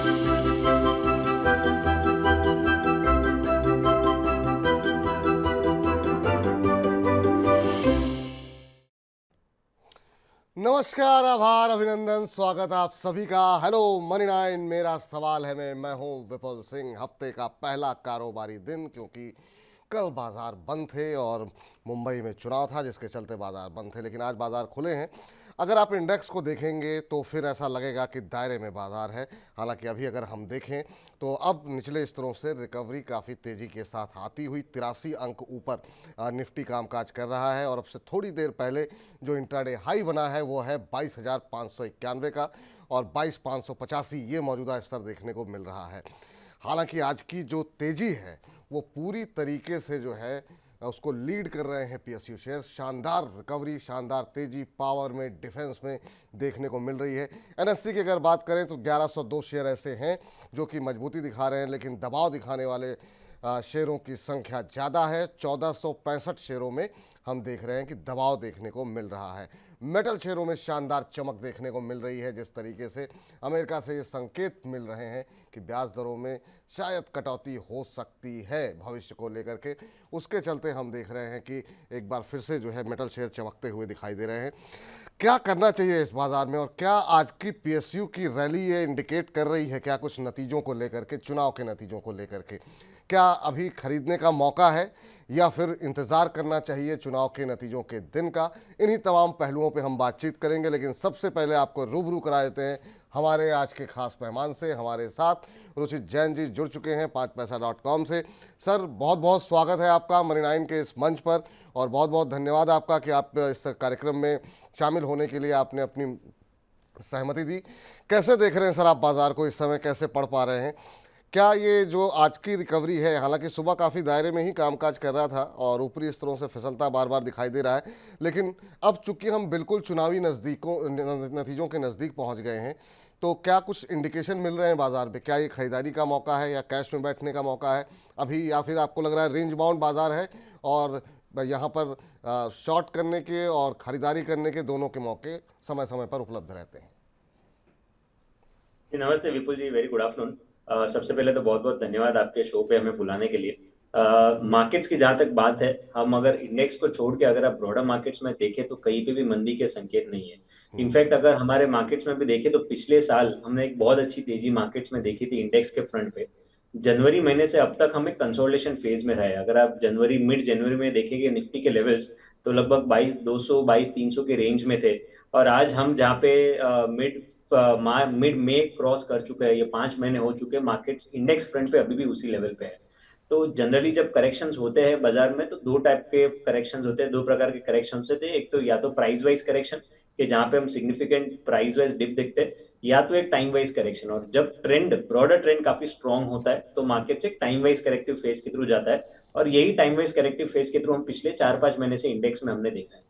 नमस्कार, आभार, अभिनंदन, स्वागत आप सभी का। हेलो मनी 9, मेरा सवाल है मैं हूं विपुल सिंह। हफ्ते का पहला कारोबारी दिन, क्योंकि कल बाजार बंद थे और मुंबई में चुनाव था जिसके चलते बाजार बंद थे, लेकिन आज बाजार खुले हैं। अगर आप इंडेक्स को देखेंगे तो फिर ऐसा लगेगा कि दायरे में बाजार है। हालांकि अभी अगर हम देखें तो अब निचले स्तरों से रिकवरी काफ़ी तेज़ी के साथ आती हुई 83 अंक ऊपर निफ्टी कामकाज कर रहा है। और अब से थोड़ी देर पहले जो इंट्राडे हाई बना है वो है 22,591 का, और 22,585 ये मौजूदा स्तर देखने को मिल रहा है। हालांकि आज की जो तेज़ी है वो पूरी तरीके से जो है उसको लीड कर रहे हैं पीएसयू शेयर। शानदार रिकवरी, शानदार तेजी पावर में, डिफेंस में देखने को मिल रही है। एनएससी की अगर बात करें तो 1102 शेयर ऐसे हैं जो कि मजबूती दिखा रहे हैं, लेकिन दबाव दिखाने वाले शेयरों की संख्या ज़्यादा है। 1465 शेयरों में हम देख रहे हैं कि दबाव देखने को मिल रहा है। मेटल शेयरों में शानदार चमक देखने को मिल रही है। जिस तरीके से अमेरिका से ये संकेत मिल रहे हैं कि ब्याज दरों में शायद कटौती हो सकती है भविष्य को लेकर के, उसके चलते हम देख रहे हैं कि एक बार फिर से जो है मेटल शेयर चमकते हुए दिखाई दे रहे हैं। क्या करना चाहिए इस बाजार में, और क्या आज की पीएसयू की रैली ये इंडिकेट कर रही है क्या कुछ नतीजों को लेकर के, चुनाव के नतीजों को लेकर के? क्या अभी खरीदने का मौका है या फिर इंतज़ार करना चाहिए चुनाव के नतीजों के दिन का? इन्हीं तमाम पहलुओं पे हम बातचीत करेंगे, लेकिन सबसे पहले आपको रूबरू करा देते हैं हमारे आज के खास मेहमान से। हमारे साथ रुचित जैन जी जुड़ चुके हैं 5पैसा.com से। सर, बहुत बहुत स्वागत है आपका मनी 9 के इस मंच पर, और बहुत बहुत धन्यवाद आपका कि आप इस कार्यक्रम में शामिल होने के लिए आपने अपनी सहमति दी। कैसे देख रहे हैं सर आप बाज़ार को इस समय, कैसे पढ़ पा रहे हैं? क्या ये जो आज की रिकवरी है, हालांकि सुबह काफ़ी दायरे में ही कामकाज कर रहा था और ऊपरी स्तरों से फिसलता बार बार दिखाई दे रहा है, लेकिन अब चूंकि हम बिल्कुल चुनावी नतीजों के नज़दीक पहुंच गए हैं, तो क्या कुछ इंडिकेशन मिल रहे हैं बाजार पे? क्या ये खरीदारी का मौका है या कैश में बैठने का मौका है अभी, या फिर आपको लग रहा है रेंज बाउंड बाजार है और यहाँ पर शॉर्ट करने के और खरीदारी करने के दोनों के मौके समय समय पर उपलब्ध रहते हैं? नमस्ते विपुल जी, वेरी गुड आफ्टरनून। सबसे पहले तो बहुत बहुत धन्यवाद आपके शो पे हमें बुलाने के लिए। मार्केट्स की जहाँ तक बात है, हम अगर इंडेक्स को छोड़ के अगर आप ब्रॉडर मार्केट्स में देखें तो कहीं पे भी मंदी के संकेत नहीं है। इनफैक्ट अगर हमारे मार्केट्स में भी देखें तो पिछले साल हमने एक बहुत अच्छी तेजी मार्केट्स में देखी थी इंडेक्स के फ्रंट पे। जनवरी महीने से अब तक हम एक कंसोलिडेशन फेज में रहे। अगर आप मिड जनवरी में देखेंगे निफ्टी के लेवल्स तो लगभग 22,200 22,300 के रेंज में थे, और आज हम जहाँ पे मिड में क्रॉस कर चुके हैं, ये 5 महीने हो चुके हैं, मार्केट्स इंडेक्स फ्रंट पे अभी भी उसी लेवल पे है। तो जनरली जब करेक्शंस होते हैं बाजार में तो दो टाइप के करेक्शंस होते हैं, दो प्रकार के करेक्शंस होते हैं। एक तो या तो प्राइस वाइज करेक्शन कि जहां पे हम सिग्निफिकेंट प्राइस वाइज डिप देखते हैं, या तो एक टाइम वाइज करेक्शन। और जब ब्रॉडर ट्रेंड काफी स्ट्रॉन्ग होता है तो मार्केट से टाइम वाइज करेक्टिव फेज के थ्रू जाता है, और यही टाइम वाइज करेक्टिव फेज के थ्रू हम पिछले 4-5 महीने से इंडेक्स में हमने देखा है।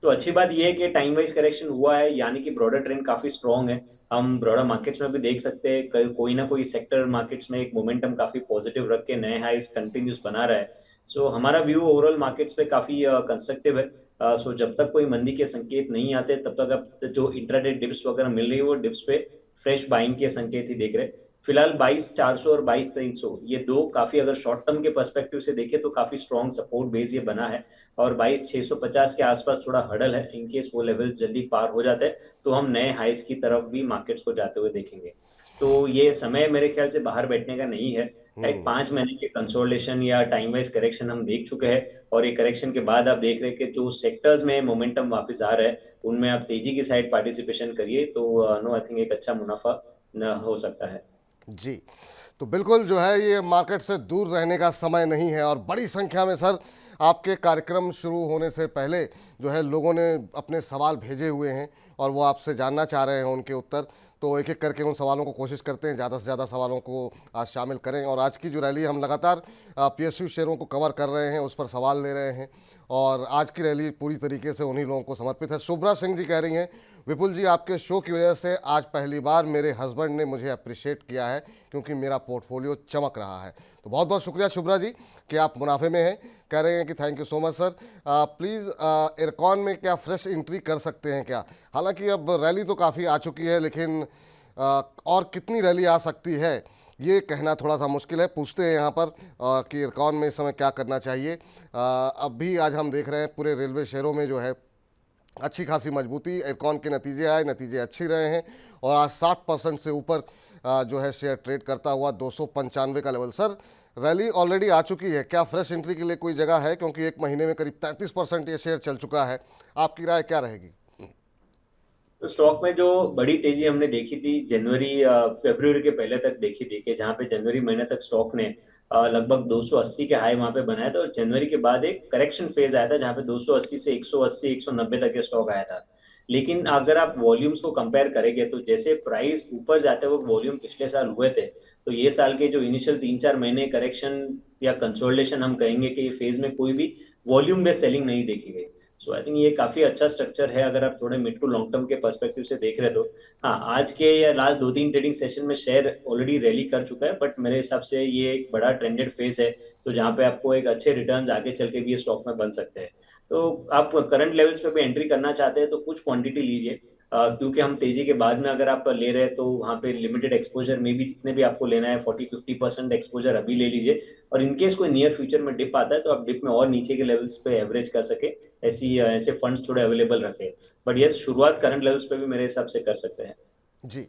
तो अच्छी बात यह है कि टाइम वाइज करेक्शन हुआ है, यानी कि ब्रॉडर ट्रेंड काफी स्ट्रॉन्ग है। हम ब्रॉडर मार्केट्स में भी देख सकते हैं कोई ना कोई सेक्टर मार्केट्स में एक मोमेंटम काफी पॉजिटिव रख के नए हाईज कंटिन्यूस बना रहा है। सो हमारा व्यू ओवरऑल मार्केट्स पे काफी कंस्ट्रक्टिव है। सो जब तक कोई मंदी के संकेत नहीं आते तब तक अब जो इंट्राडे डिप्स वगैरह मिल रही है वो डिप्स पे फ्रेश बाइंग के संकेत ही देख रहे हैं। फिलहाल 22,400 और 22,300 ये दो काफी, अगर शॉर्ट टर्म के पर्सपेक्टिव से देखें तो काफी स्ट्रॉन्ग सपोर्ट बेस ये बना है, और 22,650 के आसपास थोड़ा हडल है। इनकेस वो लेवल जल्दी पार हो जाते हैं तो हम नए हाइस की तरफ भी मार्केट्स को जाते हुए देखेंगे। तो ये समय मेरे ख्याल से बाहर बैठने का नहीं है। एक 5 महीने के कंसोलिडेशन या टाइम वाइज करेक्शन हम देख चुके हैं, और ये करेक्शन के बाद आप देख रहे हैं कि जो सेक्टर्स में मोमेंटम वापस आ रहा है उनमें आप तेजी की साइड पार्टिसिपेशन करिए, तो नो आई थिंक एक अच्छा मुनाफा न हो सकता है। जी, तो बिल्कुल जो है ये मार्केट से दूर रहने का समय नहीं है, और बड़ी संख्या में सर आपके कार्यक्रम शुरू होने से पहले जो है लोगों ने अपने सवाल भेजे हुए हैं और वो आपसे जानना चाह रहे हैं उनके उत्तर। तो एक एक करके उन सवालों को कोशिश करते हैं ज़्यादा से ज़्यादा सवालों को आज शामिल करें, और आज की जो रैली हम लगातार पीएसयू शेयरों को कवर कर रहे हैं, उस पर सवाल ले रहे हैं, और आज की रैली पूरी तरीके से उन्हीं लोगों को समर्पित है। शुभ्रा सिंह जी कह रही हैं, विपुल जी आपके शो की वजह से आज पहली बार मेरे हस्बैंड ने मुझे अप्रिशिएट किया है क्योंकि मेरा पोर्टफोलियो चमक रहा है। तो बहुत बहुत शुक्रिया शुभ्रा जी कि आप मुनाफे में हैं। कह रहे हैं कि thank you so much sir. Please IRCON में क्या फ्रेश एंट्री कर सकते हैं क्या? हालांकि अब रैली तो काफ़ी आ चुकी है, लेकिन और कितनी रैली आ सकती है ये कहना थोड़ा सा मुश्किल है। पूछते हैं यहाँ पर कि इरकॉन में इस समय क्या करना चाहिए। अब भी आज हम देख रहे हैं पूरे रेलवे शेयरों में जो है अच्छी खासी मजबूती। इरकॉन के नतीजे आए, नतीजे अच्छे रहे हैं और आज 7% से ऊपर जो है शेयर ट्रेड करता हुआ 295 का लेवल। सर, रैली ऑलरेडी आ चुकी है, क्या फ्रेश एंट्री के लिए कोई जगह है? क्योंकि एक महीने में करीब 33% ये शेयर चल चुका है। आपकी राय क्या रहेगी? तो स्टॉक में जो बड़ी तेजी हमने देखी थी जनवरी फरवरी के पहले तक देखी थी, कि जहां पे जनवरी महीने तक स्टॉक ने लगभग 280 के हाई वहां पे बनाया था, और जनवरी के बाद एक करेक्शन फेज आया था जहां पे 280 से 180 190 तक ये स्टॉक आया था। लेकिन अगर आप वॉल्यूम्स को कंपेयर करेंगे तो जैसे प्राइस ऊपर जाते हुए वॉल्यूम पिछले साल हुए थे, तो ये साल के जो इनिशियल 3-4 महीने करेक्शन या कंसोलिडेशन हम कहेंगे कि फेज में कोई भी वॉल्यूम बेस्ड सेलिंग नहीं देखी गई। सो आई थिंक ये काफी अच्छा स्ट्रक्चर है अगर आप थोड़े मिड टू लॉन्ग टर्म के पर्सपेक्टिव से देख रहे हो तो। हाँ, आज के या लास्ट 2-3 ट्रेडिंग सेशन में शेयर ऑलरेडी रैली कर चुका है, बट मेरे हिसाब से ये एक बड़ा ट्रेंडेड फेज है, तो जहाँ पे आपको एक अच्छे रिटर्न्स आगे चल के भी ये स्टॉक में बन सकते हैं। तो आप करंट लेवल्स पे भी एंट्री करना चाहते हैं तो कुछ क्वांटिटी लीजिए, क्योंकि हम तेजी के बाद में अगर आप ले रहे हैं तो वहाँ पे लिमिटेड एक्सपोजर में भी जितने भी आपको लेना है 40-50% एक्सपोजर अभी ले लीजिए, और इनकेस कोई नियर फ्यूचर में डिप आता है तो आप डिप में और नीचे के लेवल्स पे एवरेज कर सके, ऐसे फंड्स थोड़े अवेलेबल रखे। बट यस, शुरुआत करंट लेवल्स पे भी मेरे हिसाब से कर सकते हैं। जी,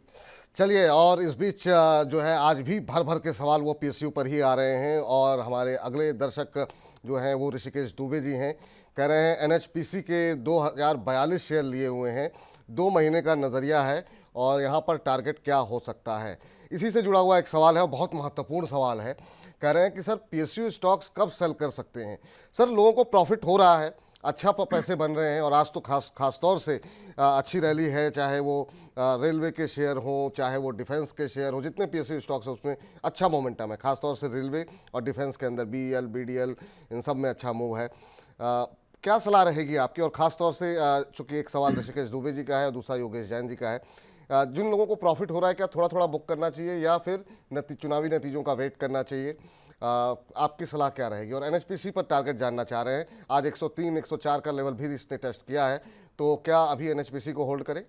चलिए। और इस बीच जो है आज भी भर भर के सवाल वो पीएसयू पर ही आ रहे हैं और हमारे अगले दर्शक जो हैं वो ऋषिकेश दुबे जी हैं। कह रहे हैं एनएचपीसी के 2042 शेयर लिए हुए हैं, 2 महीने का नज़रिया है और यहाँ पर टारगेट क्या हो सकता है। इसी से जुड़ा हुआ एक सवाल है और बहुत महत्वपूर्ण सवाल है। कह रहे हैं कि सर, पीएसयू स्टॉक्स कब सेल कर सकते हैं? सर, लोगों को प्रॉफिट हो रहा है, अच्छा पैसे बन रहे हैं और आज तो खास तौर से अच्छी रैली है, चाहे वो रेलवे के शेयर हों, चाहे वो डिफेंस के शेयर हो। जितने पीएसयू स्टॉक्स हैं उसमें अच्छा मोमेंटम है, खासतौर से रेलवे और डिफेंस के अंदर बीईएल, बीडीएल, इन सब में अच्छा मूव है। क्या सलाह रहेगी आपकी? और ख़ास तौर से चूंकि एक सवाल ऋषिकेश दुबे जी का है और दूसरा योगेश जैन जी का है, जिन लोगों को प्रॉफिट हो रहा है क्या थोड़ा थोड़ा बुक करना चाहिए या फिर चुनावी नतीजों का वेट करना चाहिए? आपकी सलाह क्या रहेगी? और एनएचपीसी पर टारगेट जानना चाह रहे हैं। आज 103 104 का लेवल भी इसने टेस्ट किया है, तो क्या अभी एनएचपीसी को होल्ड करें?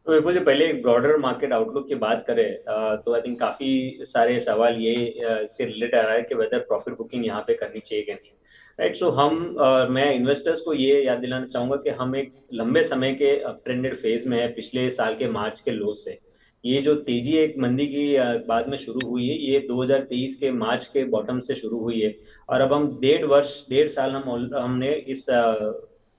तो विपुल जी, पहले एक ब्रॉडर मार्केट आउटलुक की बात करें तो आई थिंक काफी सारे सवाल ये इससे रिलेट आ रहा है कि वेदर प्रॉफिट बुकिंग यहाँ पे करनी चाहिए कि नहीं। राइट, सो मैं इन्वेस्टर्स को ये याद दिलाना चाहूंगा कि हम एक लंबे समय के अप ट्रेंडेड फेज में है, पिछले साल के मार्च के लो से। ये जो तेजी एक मंदी की बाद में शुरू हुई है, ये 2023 के मार्च के बॉटम से शुरू हुई है, और अब हम 1.5 साल हमने इस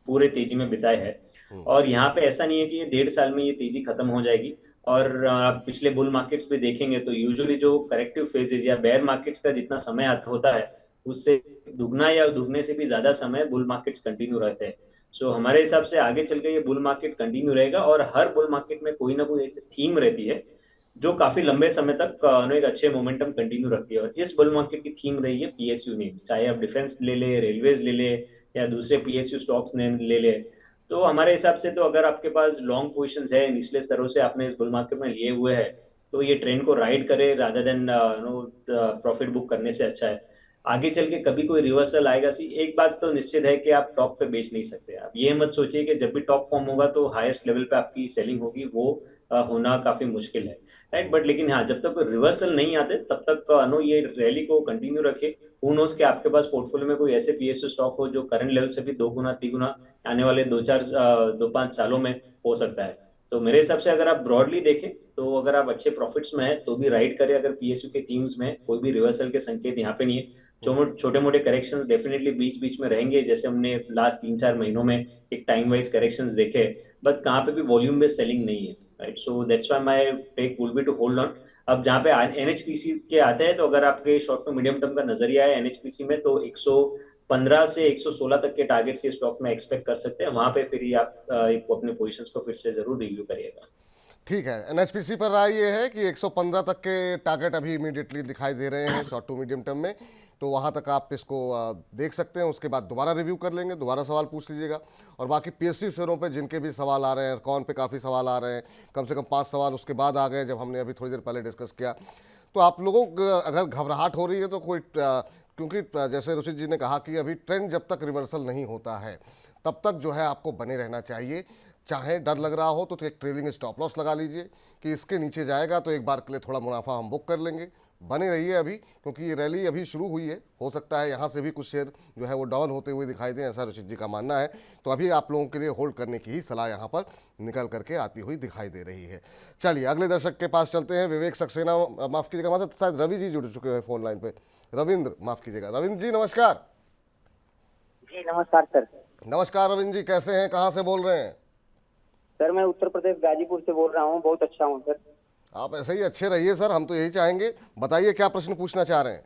पूरे तेजी में बिताए हैं। और यहाँ पे ऐसा नहीं है कि ये 1.5 साल में ये तेजी खत्म हो जाएगी। और आप पिछले बुल मार्केट्स भी देखेंगे तो यूजुअली जो करेक्टिव फेजेज या बेयर मार्केट्स का जितना समय होता है, उससे दुगना या दुगने से भी ज्यादा समय बुल मार्केट्स कंटिन्यू रहते हैं। सो हमारे हिसाब से आगे चल के ये बुल मार्केट कंटिन्यू रहेगा, और हर बुल मार्केट में कोई ना कोई ऐसी थीम रहती है जो काफी लंबे समय तक एक अच्छे मोमेंटम कंटिन्यू रखती है। और इस बुल मार्केट की थीम रही है पीएसयू नेम्स, चाहे आप डिफेंस ले ले, रेलवेज ले ले, या दूसरे पीएसयू स्टॉक्स ने ले ले। तो हमारे हिसाब से तो अगर आपके पास लॉन्ग पोजीशंस है, निचले स्तरों से आपने इस बुल मार्केट में लिए हुए हैं, तो ये ट्रेंड को राइड करे रादर देन प्रॉफिट बुक करने से अच्छा है। आगे चल के कभी कोई रिवर्सल आएगा, सी एक बात तो निश्चित है कि आप टॉप पे बेच नहीं सकते। आप ये मत सोचिए कि जब भी टॉप फॉर्म होगा तो हाईएस्ट लेवल पे आपकी सेलिंग होगी, वो होना काफी मुश्किल है। राइट, बट लेकिन हाँ, जब तक रिवर्सल नहीं आते तब तक नो ये रैली को कंटिन्यू रखे। हु नोस कि आपके पास पोर्टफोलियो में कोई ऐसे पीएसयू स्टॉक हो जो करंट लेवल से भी 2 गुना 3 गुना आने वाले 2-5 सालों में हो सकता है। तो मेरे हिसाब से अगर आप ब्रॉडली देखें तो अगर आप अच्छे प्रॉफिट्स में है तो भी राइड करें, अगर पीएसयू के थीम्स में कोई भी रिवर्सल के संकेत यहाँ पे नहीं है। छोटे मोटे करेक्शंस डेफिनेटली बीच बीच में रहेंगे, जैसे हमने लास्ट 3-4 महीनों में एक टाइम वाइज करेक्शंस देखे, बट कहाँ पे भी वॉल्यूम बेस्ड सेलिंग नहीं है। Right, so that's why my take will be to hold on. अब जहाँ पे एनएचपीसी के आते हैं, तो अगर आपके शॉर्ट टू मीडियम टर्म का नजरिया है एनएचपीसी में, तो 115 से 116 तक के टारगेट्स ये स्टॉक में एक्सपेक्ट कर सकते हैं। वहां पे फिर ये आप एक अपने पोजीशंस को फिर से जरूर रिव्यू करिएगा। ठीक है, एनएचपीसी पर राय ये है कि 115 तक के टारगेट अभी इमीडिएटली दिखाई दे रहे हैं शॉर्ट टू मीडियम टर्म में, तो वहाँ तक आप इसको देख सकते हैं। उसके बाद दोबारा रिव्यू कर लेंगे, दोबारा सवाल पूछ लीजिएगा। और बाकी पीएसयू शेयरों पे जिनके भी सवाल आ रहे हैं, कौन पे काफ़ी सवाल आ रहे हैं, कम से कम 5 सवाल उसके बाद आ गए जब हमने अभी थोड़ी देर पहले डिस्कस किया। तो आप लोगों को अगर घबराहट हो रही है तो कोई क्योंकि जैसे ऋषि जी ने कहा कि अभी ट्रेंड जब तक रिवर्सल नहीं होता है तब तक जो है आपको बने रहना चाहिए। चाहे डर लग रहा हो तो एक ट्रेलिंग स्टॉप लॉस लगा लीजिए कि इसके नीचे जाएगा तो एक बार के लिए थोड़ा मुनाफा हम बुक कर लेंगे। बने रहिए अभी, क्योंकि ये रैली अभी शुरू हुई है, हो सकता है यहाँ से भी कुछ शेयर जो है वो डाउन होते हुए दिखाई दें, ऐसा ऋषित जी का मानना है। तो अभी आप लोगों के लिए होल्ड करने की ही सलाह यहाँ पर निकल करके आती हुई दिखाई दे रही है। चलिए अगले दर्शक के पास चलते हैं। विवेक सक्सेना, माफ़ कीजिएगा, मतलब शायद रवि जी जुड़ चुके हैं फोन लाइन पे। रविंद्र, माफ़ कीजिएगा, रविंद्र जी नमस्कार। जी नमस्कार सर। नमस्कार रविंद्र जी, कैसे हैं, कहाँ से बोल रहे हैं? सर मैं उत्तर प्रदेश गाजीपुर से बोल रहा हूँ, बहुत अच्छा हूँ सर। आप ऐसे ही अच्छे रहिए सर, हम तो यही चाहेंगे। बताइए क्या प्रश्न पूछना चाह रहे हैं?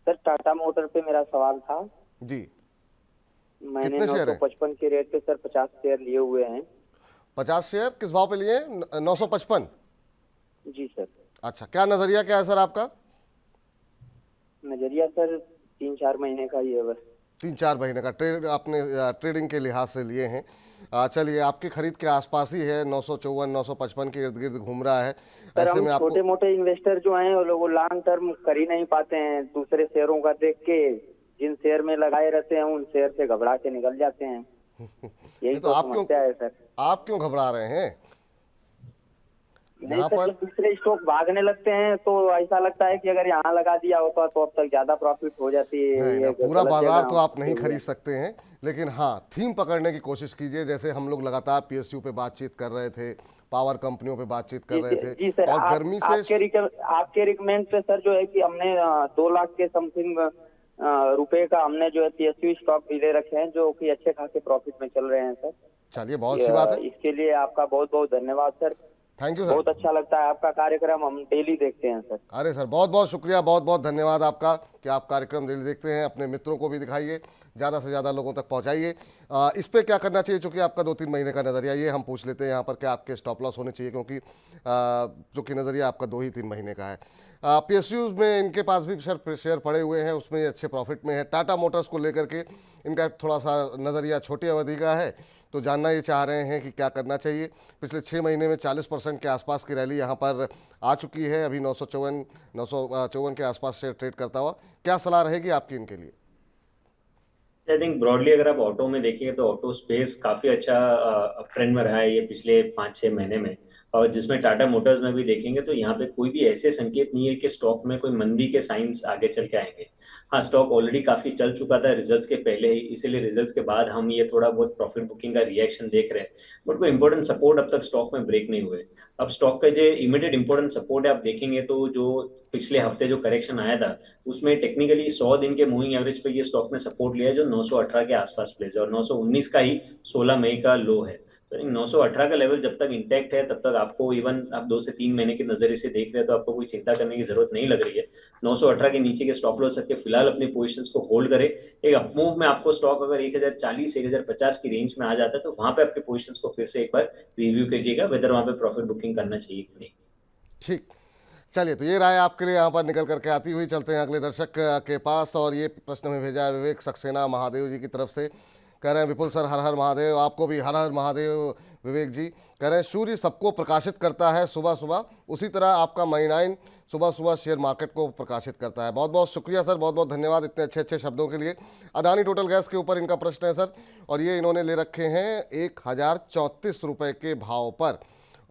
सर टाटा मोटर पे मेरा सवाल था। जी, मैंने कितने शेयर हैं? 955 के रेट पे सर 50 शेयर लिए हुए हैं। 50 शेयर किस भाव पे लिए? 955। जी सर। अच्छा, क्या नज़रिया क्या है सर आपका? नजरिया सर 3-4 महीने का ही है बस। 3-4 महीने का ट्रेड आपने ट्रेडिंग के लिहाज से लिए हैं। चलिए, आपकी खरीद के आसपास ही है, 954 955 के इर्द गिर्द घूम रहा है। सर ऐसे हम में छोटे आपको मोटे इन्वेस्टर जो हैं वो लोग लॉन्ग टर्म कर ही नहीं पाते हैं, दूसरे शेयरों का देख के जिन शेयर में लगाए रहते हैं उन शेयर से घबरा के निकल जाते हैं। यही नहीं तो तो आप क्यों समस्या है सर। आप क्यों घबरा रहे हैं? नहीं यहाँ सर, पर जब दूसरे स्टॉक भागने लगते हैं तो ऐसा लगता है कि अगर यहाँ लगा दिया होता तो अब तक ज्यादा प्रॉफिट हो जाती है। नहीं ना, ये पूरा गलत बाजार जगह तो हम आप नहीं फंसे हुए खरीद हैं। सकते हैं, लेकिन हाँ थीम पकड़ने की कोशिश कीजिए। जैसे हम लोग लगातार पीएसयू पे बातचीत कर रहे थे, पावर कंपनियों पे बातचीत कर जी रहे थे, जी सर। और गर्मी से आपके रिकमेंड पे सर जो है कि हमने 2 लाख के समथिंग रुपए का हमने जो है पीएसयू स्टॉक भी ले रखे हैं जो कि अच्छे खासे प्रॉफिट में चल रहे हैं सर। चलिए, बहुत अच्छी बात है। इसके लिए आपका बहुत बहुत धन्यवाद सर। Thank you sir. बहुत अच्छा लगता है आपका कार्यक्रम, हम डेली देखते हैं सर। अरे सर, बहुत बहुत शुक्रिया, बहुत बहुत धन्यवाद आपका कि आप कार्यक्रम डेली देखते हैं। अपने मित्रों को भी दिखाइए, ज़्यादा से ज़्यादा लोगों तक पहुंचाइए। इस पे क्या करना चाहिए, चूँकि आपका 2-3 महीने का नज़रिया, ये हम पूछ लेते हैं यहाँ पर, क्या आपके स्टॉप लॉस होने चाहिए, क्योंकि चूँकि नज़रिया आपका 2-3 महीने का है। पीएसयूज़ में इनके पास भी शेयर पड़े हुए हैं, उसमें ये अच्छे प्रॉफिट में है। टाटा मोटर्स को लेकर के इनका थोड़ा सा नज़रिया छोटी अवधि का है, तो जानना ये चाह रहे हैं कि क्या करना चाहिए। पिछले 6 महीने में 40% के आसपास की रैली यहाँ पर आ चुकी है। अभी 954 के आसपास शेयर ट्रेड करता हुआ। क्या सलाह रहेगी आपकी इनके लिए? आई थिंक ब्रॉडली अगर आप ऑटो में देखेंगे तो ऑटो स्पेस काफी अच्छा ट्रेंड में रहा है ये पिछले 5-6 महीने में। और जिसमें टाटा मोटर्स में भी देखेंगे तो यहाँ पे कोई भी ऐसे संकेत नहीं है कि स्टॉक में कोई मंदी के साइंस आगे चल के आएंगे। हाँ, स्टॉक ऑलरेडी काफी चल चुका था रिजल्ट्स के पहले ही, इसीलिए रिजल्ट्स के बाद हम ये थोड़ा बहुत प्रॉफिट बुकिंग का रिएक्शन देख रहे हैं। बट कोई इंपॉर्टेंट सपोर्ट अब तक स्टॉक में ब्रेक नहीं हुए। अब स्टॉक का जो इमीडिएट इंपॉर्टेंट सपोर्ट है आप देखेंगे तो जो पिछले हफ्ते जो करेक्शन आया था उसमें टेक्निकली 100 दिन के मूविंग एवरेज पे ये स्टॉक ने सपोर्ट लिया है जो 918 के आसपास प्लेस है, और 919 का ही 16 मई का लो है। तो 918 का लेवल जब तक इंटैक्ट है तब तक आपको, इवन आप 2 से 3 महीने के नजरिए से देख रहे हैं तो आपको कोई चिंता करने की जरूरत नहीं लग रही है। 918 के नीचे के स्टॉप लॉस रख के फिलहाल अपनी पोजीशंस को होल्ड करें। एक अपमूव में आपको स्टॉक अगर 1040 1050 की रेंज में आ जाता है तो वहां पे आपके पोजीशंस को फिर से एक बार रिव्यू कीजिएगा वेदर वहां पे प्रॉफिट बुकिंग करना चाहिए कि नहीं। ठीक, चलिए, तो ये राय आपके लिए यहाँ पर निकल करके आती हुई। चलते हैं अगले दर्शक के पास, और ये प्रश्न में भेजा है विवेक सक्सेना महादेव जी की तरफ से। कह रहे हैं विपुल सर हर हर महादेव। आपको भी हर हर महादेव विवेक जी। कह रहे हैं सूर्य सबको प्रकाशित करता है सुबह सुबह, उसी तरह आपका मनी9 सुबह सुबह शेयर मार्केट को प्रकाशित करता है। बहुत बहुत शुक्रिया सर, बहुत बहुत धन्यवाद इतने अच्छे अच्छे शब्दों के लिए। अदानी टोटल गैस के ऊपर इनका प्रश्न है सर, और ये इन्होंने ले रखे हैं 1034 रुपये के भाव पर।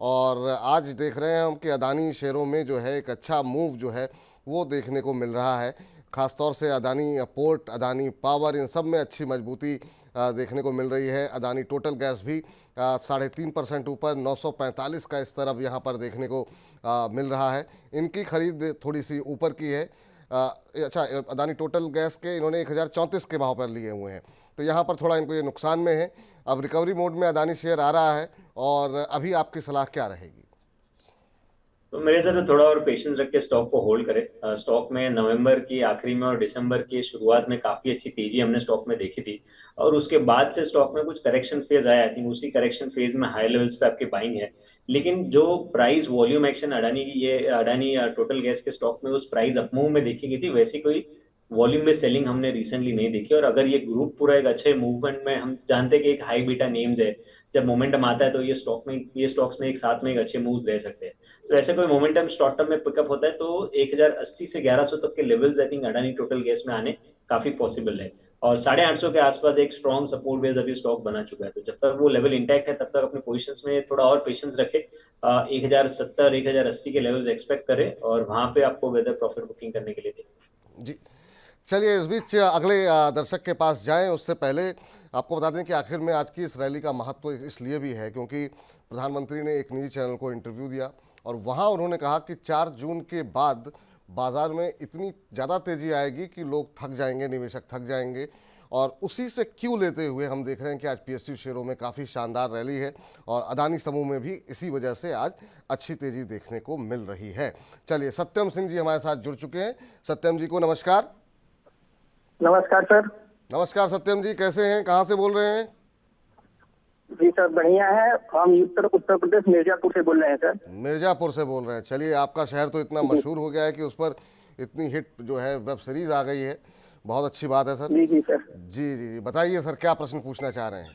और आज देख रहे हैं हम कि अदानी शेयरों में जो है एक अच्छा मूव जो है वो देखने को मिल रहा है। ख़ासतौर से अदानी पोर्ट, अदानी पावर, इन सब में अच्छी मजबूती देखने को मिल रही है। अदानी टोटल गैस भी 3.5% ऊपर 945 का स्तर अब यहाँ पर देखने को मिल रहा है। इनकी खरीद थोड़ी सी ऊपर की है। अच्छा, अदानी टोटल गैस के इन्होंने 1034 के भाव पर लिए हुए हैं, तो यहाँ पर थोड़ा इनको ये नुकसान में है। अब रिकवरी मोड में अदानी शेयर आ रहा है, और अभी आपकी सलाह क्या रहेगी? तो मेरे हिसाब से थोड़ा और पेशेंस रख के स्टॉक को होल्ड करें। स्टॉक में नवंबर की आखिरी में और दिसंबर की शुरुआत में काफी अच्छी तेजी हमने स्टॉक में देखी थी, और उसके बाद से स्टॉक में कुछ करेक्शन फेज आया। आई थिंक उसी करेक्शन फेज में हाई लेवल्स पे आपके बाइंग है। लेकिन जो प्राइस वॉल्यूम एक्शन अडानी की, ये अडानी टोटल गैस के स्टॉक में उस प्राइस अपमूव में देखी गई थी, वैसी कोई वॉल्यूम में सेलिंग हमने रिसेंटली नहीं देखी। और अगर ये ग्रुप पूरा एक अच्छे मूवमेंट में, हम जानते हैं कि एक हाई बीटा नेम्स है जब मोमेंटम आता है तो ये स्टॉक्स में एक साथ में एक अच्छे मूव्स रह सकते हैं। तो ऐसे कोई मोमेंटम शॉर्ट टर्म में पिकअप होता है तो 1080 से 1100 तक के levels I think Adani total gas में आने काफी पॉसिबल है। और 850 के आसपास एक स्ट्रॉन्ग सपोर्ट बेस अभी स्टॉक बना चुका है, तो जब तक वो लेवल इंटैक्ट है तब तक अपने पोजिशन में थोड़ा और पेशेंस रखे। 1070 1080 के लेवल्स एक्सपेक्ट करें और वहां पे आपको वेदर प्रॉफिट बुकिंग करने के लिए देखें। जी, चलिए इस बीच अगले दर्शक के पास जाएं उससे पहले आपको बता दें कि आखिर में आज की इस रैली का महत्व इसलिए भी है क्योंकि प्रधानमंत्री ने एक निजी चैनल को इंटरव्यू दिया और वहां उन्होंने कहा कि 4 जून के बाद बाजार में इतनी ज़्यादा तेज़ी आएगी कि लोग थक जाएंगे, निवेशक थक जाएंगे। और उसी से क्यों लेते हुए हम देख रहे हैं कि आज पीएसयू शेयरों में काफ़ी शानदार रैली है और अदानी समूह में भी इसी वजह से आज अच्छी तेज़ी देखने को मिल रही है। चलिए सत्यम सिंह जी हमारे साथ जुड़ चुके हैं। सत्यम जी को नमस्कार। नमस्कार सर। नमस्कार सत्यम जी, कैसे हैं, कहाँ से बोल रहे हैं? जी सर बढ़िया है, हम उत्तर प्रदेश मिर्जापुर से बोल रहे हैं सर। मिर्जापुर से बोल रहे हैं। चलिए, आपका शहर तो इतना मशहूर हो गया है कि उस पर इतनी हिट जो है वेब सीरीज आ गई है, बहुत अच्छी बात है सर। जी जी सर। जी जी जी, बताइए सर, क्या प्रश्न पूछना चाह रहे हैं?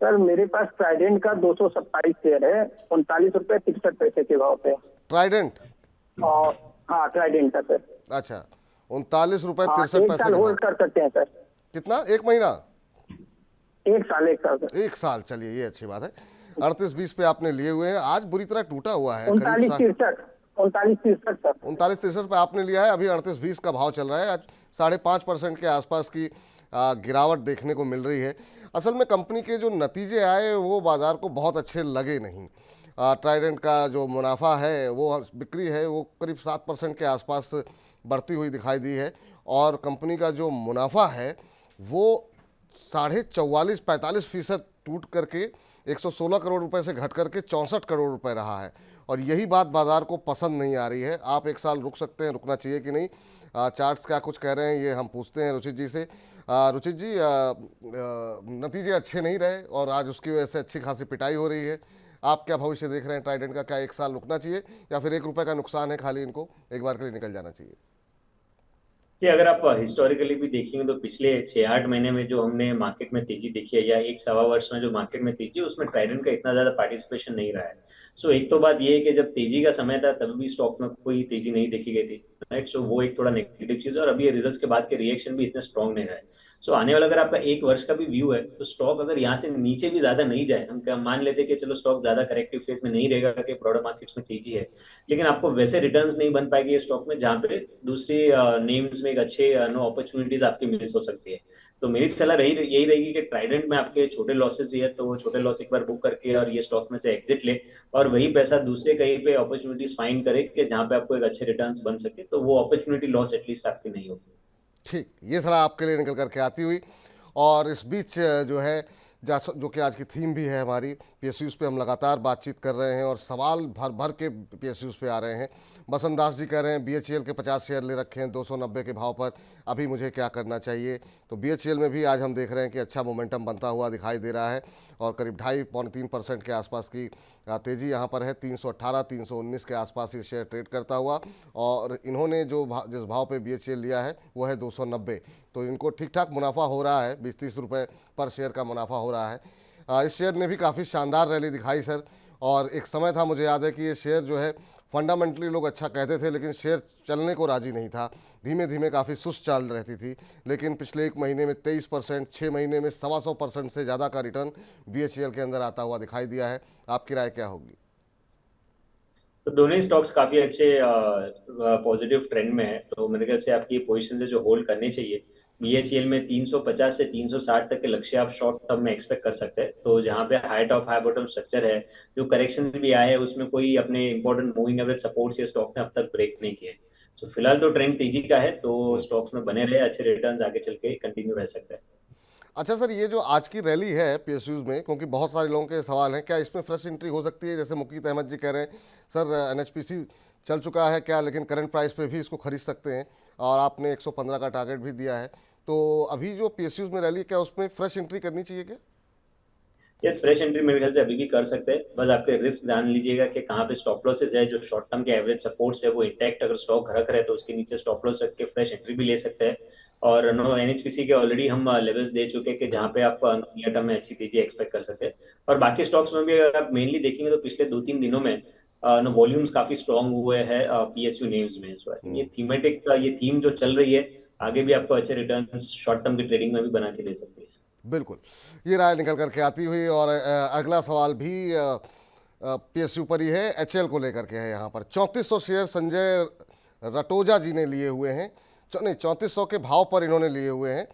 सर मेरे पास ट्राइडेंट का 227 शेयर है, 39 रुपए 63 पैसे के भाव पे। ट्राइडेंट? और हाँ ट्राइडेंट का सर। अच्छा, 39 रुपए हाँ, 63 एक पैसे साल के होल्ड भाव। कर सकते हैं सर। कितना? एक महीना? एक साल सर। एक साल, चलिए ये अच्छी बात है। 38-20 पे आपने लिए हुए हैं, आज बुरी तरह टूटा हुआ है। 39 63 सर। 39-63 पे आपने लिया है, अभी 38-20 का भाव चल रहा है। आज 5.5% के आसपास की गिरावट देखने को मिल रही है। असल में कंपनी के जो नतीजे आए वो बाजार को बहुत अच्छे लगे नहीं। ट्राइडेंट का जो मुनाफा है, वो बिक्री है, वो करीब 7% के आसपास बढ़ती हुई दिखाई दी है और कंपनी का जो मुनाफा है वो 44.5-45% टूट करके 116 करोड़ रुपए से घट करके 64 करोड़ रुपए रहा है। और यही बात बाजार को पसंद नहीं आ रही है। आप एक साल रुक सकते हैं, रुकना चाहिए कि नहीं? चार्ट्स क्या कुछ कह रहे हैं ये हम पूछते हैं रुचित जी से। रुचित जी, नतीजे अच्छे नहीं रहे और आज उसकी वजह से अच्छी खासी पिटाई हो रही है। आप क्या भविष्य देख रहे हैं ट्राइडेंट का? क्या एक साल रुकना चाहिए या फिर 1 रुपये का नुकसान है खाली, इनको एक बार के लिए निकल जाना चाहिए? जी, अगर आप हिस्टोरिकली भी देखेंगे तो पिछले 6-8 महीने में जो हमने मार्केट में तेजी देखी है या एक सवा वर्ष में जो मार्केट में तेजी, उसमें ट्राइडेंट का इतना ज्यादा पार्टिसिपेशन नहीं रहा है। सो एक तो बात ये है कि जब तेजी का समय था तब भी स्टॉक में कोई तेजी नहीं देखी गई थी, राइट। सो वो एक थोड़ा नेगेटिव चीज है और अभी रिजल्ट्स के बाद के रिएक्शन भी इतने स्ट्रॉन्ग नहीं रहे। सो आने वाला अगर आपका एक वर्ष का भी व्यू है तो स्टॉक अगर यहाँ से नीचे भी ज्यादा नहीं जाए, हम मान लेते कि चलो स्टॉक ज्यादा करेक्टिव फेज में नहीं रहेगा कि ब्रॉडर मार्केट्स में तेजी है, लेकिन आपको वैसे रिटर्न्स नहीं बन पाएगी स्टॉक में जहां पे दूसरी नेम्स में एक अच्छे नो अपॉर्चुनिटीज आपकी मिस हो सकती है। तो मेरी सलाह यही रहेगी कि ट्राइडेंट में आपके छोटे लॉसेस ही है तो वो छोटे लॉस एक बार बुक करके और ये स्टॉक में से एग्जिट ले और वही पैसा दूसरे कहीं पे अपॉर्चुनिटीज फाइंड करे कि जहां पे आपको एक अच्छे रिटर्न्स बन सके, तो वो अपॉर्चुनिटी लॉस एटलीस्ट आपकी नहीं होगी। ठीक, ये सलाह आपके लिए निकल करके आती हुई। और इस बीच जो है जो कि आज की थीम भी है हमारी, पीएसयूज़ पे हम लगातार बातचीत कर रहे हैं और सवाल भर भर के पीएसयूज़ पे आ रहे हैं। बसंत दास जी कह रहे हैं बीएचईएल के 50 शेयर ले रखे हैं 290 के भाव पर, अभी मुझे क्या करना चाहिए? तो बीएचईएल में भी आज हम देख रहे हैं कि अच्छा मोमेंटम बनता हुआ दिखाई दे रहा है और करीब 2.5-3% के आसपास की तेज़ी यहाँ पर है। 318-319 के आसपास ये शेयर ट्रेड करता हुआ और इन्होंने जिस भाव पे बीएचईएल लिया है वो है 290। तो इनको ठीक ठाक मुनाफा हो रहा है, 20-30 रुपये पर शेयर का मुनाफा हो रहा है। इस शेयर ने भी काफ़ी शानदार रैली दिखाई सर। और एक समय था, मुझे याद है कि ये शेयर जो है फंडामेंटली लोग अच्छा कहते थे लेकिन शेयर चलने को राजी नहीं था, धीमे धीमे काफ़ी सुस्त चाल रहती थी। लेकिन पिछले 1 महीने में 23%, 6 महीने में 125% से ज़्यादा का रिटर्न बीएचईएल के अंदर आता हुआ दिखाई दिया है। आपकी राय क्या होगी? तो दोनों ही स्टॉक्स काफी अच्छे पॉजिटिव ट्रेंड में है, तो मेरे ख्याल से आपकी पोजीशन से जो होल्ड करनी चाहिए, बीएचईएल में 350 से 360 तक के लक्ष्य आप शॉर्ट टर्म में एक्सपेक्ट कर सकते हैं। तो जहां पे high top high bottom structure है, जो करेक्शन भी आए हैं उसमें कोई अपने इंपॉर्टेंट मूविंग एवरेज सपोर्ट्स या स्टॉक ने अब तक ब्रेक नहीं किए। तो फिलहाल तो ट्रेंड तेजी का है, तो स्टॉक्स में बने रहे, अच्छे रिटर्न्स आगे चल के कंटिन्यू रह सकते हैं। अच्छा सर, ये जो आज की रैली है पीएसयूज़ में, क्योंकि बहुत सारे लोगों के सवाल हैं, क्या इसमें फ्रेश एंट्री हो सकती है? जैसे मुकीत अहमद जी कह रहे हैं सर एनएचपीसी चल चुका है क्या, लेकिन करंट प्राइस पे भी इसको खरीद सकते हैं और आपने 115 का टारगेट भी दिया है। तो अभी जो पीएसयूज़ में रैली, क्या उसमें फ्रेश एंट्री करनी चाहिए क्या? यस, फ्रेश एंट्री मेरे ख्याल से अभी भी कर सकते हैं, बस आपके रिस्क जान लीजिएगा कि कहाँ पे स्टॉप लॉसेस है, जो शॉर्ट टर्म के एवरेज सपोर्ट्स है वो इंटैक्ट अगर स्टॉक रख रहे हैं तो उसके नीचे स्टॉप लॉस रख के फ्रेश एंट्री भी ले सकते हैं। और नो एनएचपीसी के ऑलरेडी हम लेवल्स दे चुके हैं कि जहाँ पे आप नियर टर्म में अच्छी तेजी एक्सपेक्ट कर सकते हैं। और बाकी स्टॉक्स में भी अगर आप मेनली देखेंगे तो पिछले 2-3 दिनों में नो वॉल्यूम्स काफी स्ट्रांग हुए हैं पीएसयू नेम्स में। सो आई थिंक ये थीमेटिक ये थीम जो चल रही है आगे भी आपको अच्छे रिटर्न्स शॉर्ट टर्म की ट्रेडिंग में भी बना के दे सकती है। बिल्कुल, ये राय निकल करके आती हुई। और अगला सवाल भी पीएसयू पर ही है, एचएल को लेकर के है। यहाँ पर 3400 शेयर संजय रटोजा जी ने लिए हुए हैं, नहीं 3400 के भाव पर इन्होंने लिए हुए हैं।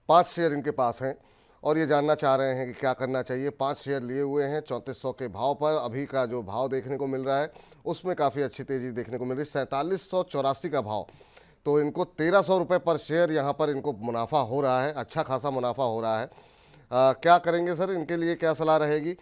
5 शेयर इनके पास हैं और ये जानना चाह रहे हैं कि क्या करना चाहिए। 5 शेयर लिए हुए हैं 3400 के भाव पर। अभी का जो भाव देखने को मिल रहा है उसमें काफ़ी अच्छी तेज़ी देखने को मिल रही है, 4784 का भाव। तो इनको 1300 रुपये पर शेयर यहाँ पर इनको मुनाफा हो रहा है, अच्छा खासा मुनाफा हो रहा है। क्या करेंगे सर, इनके लिए क्या सलाह रहेगी?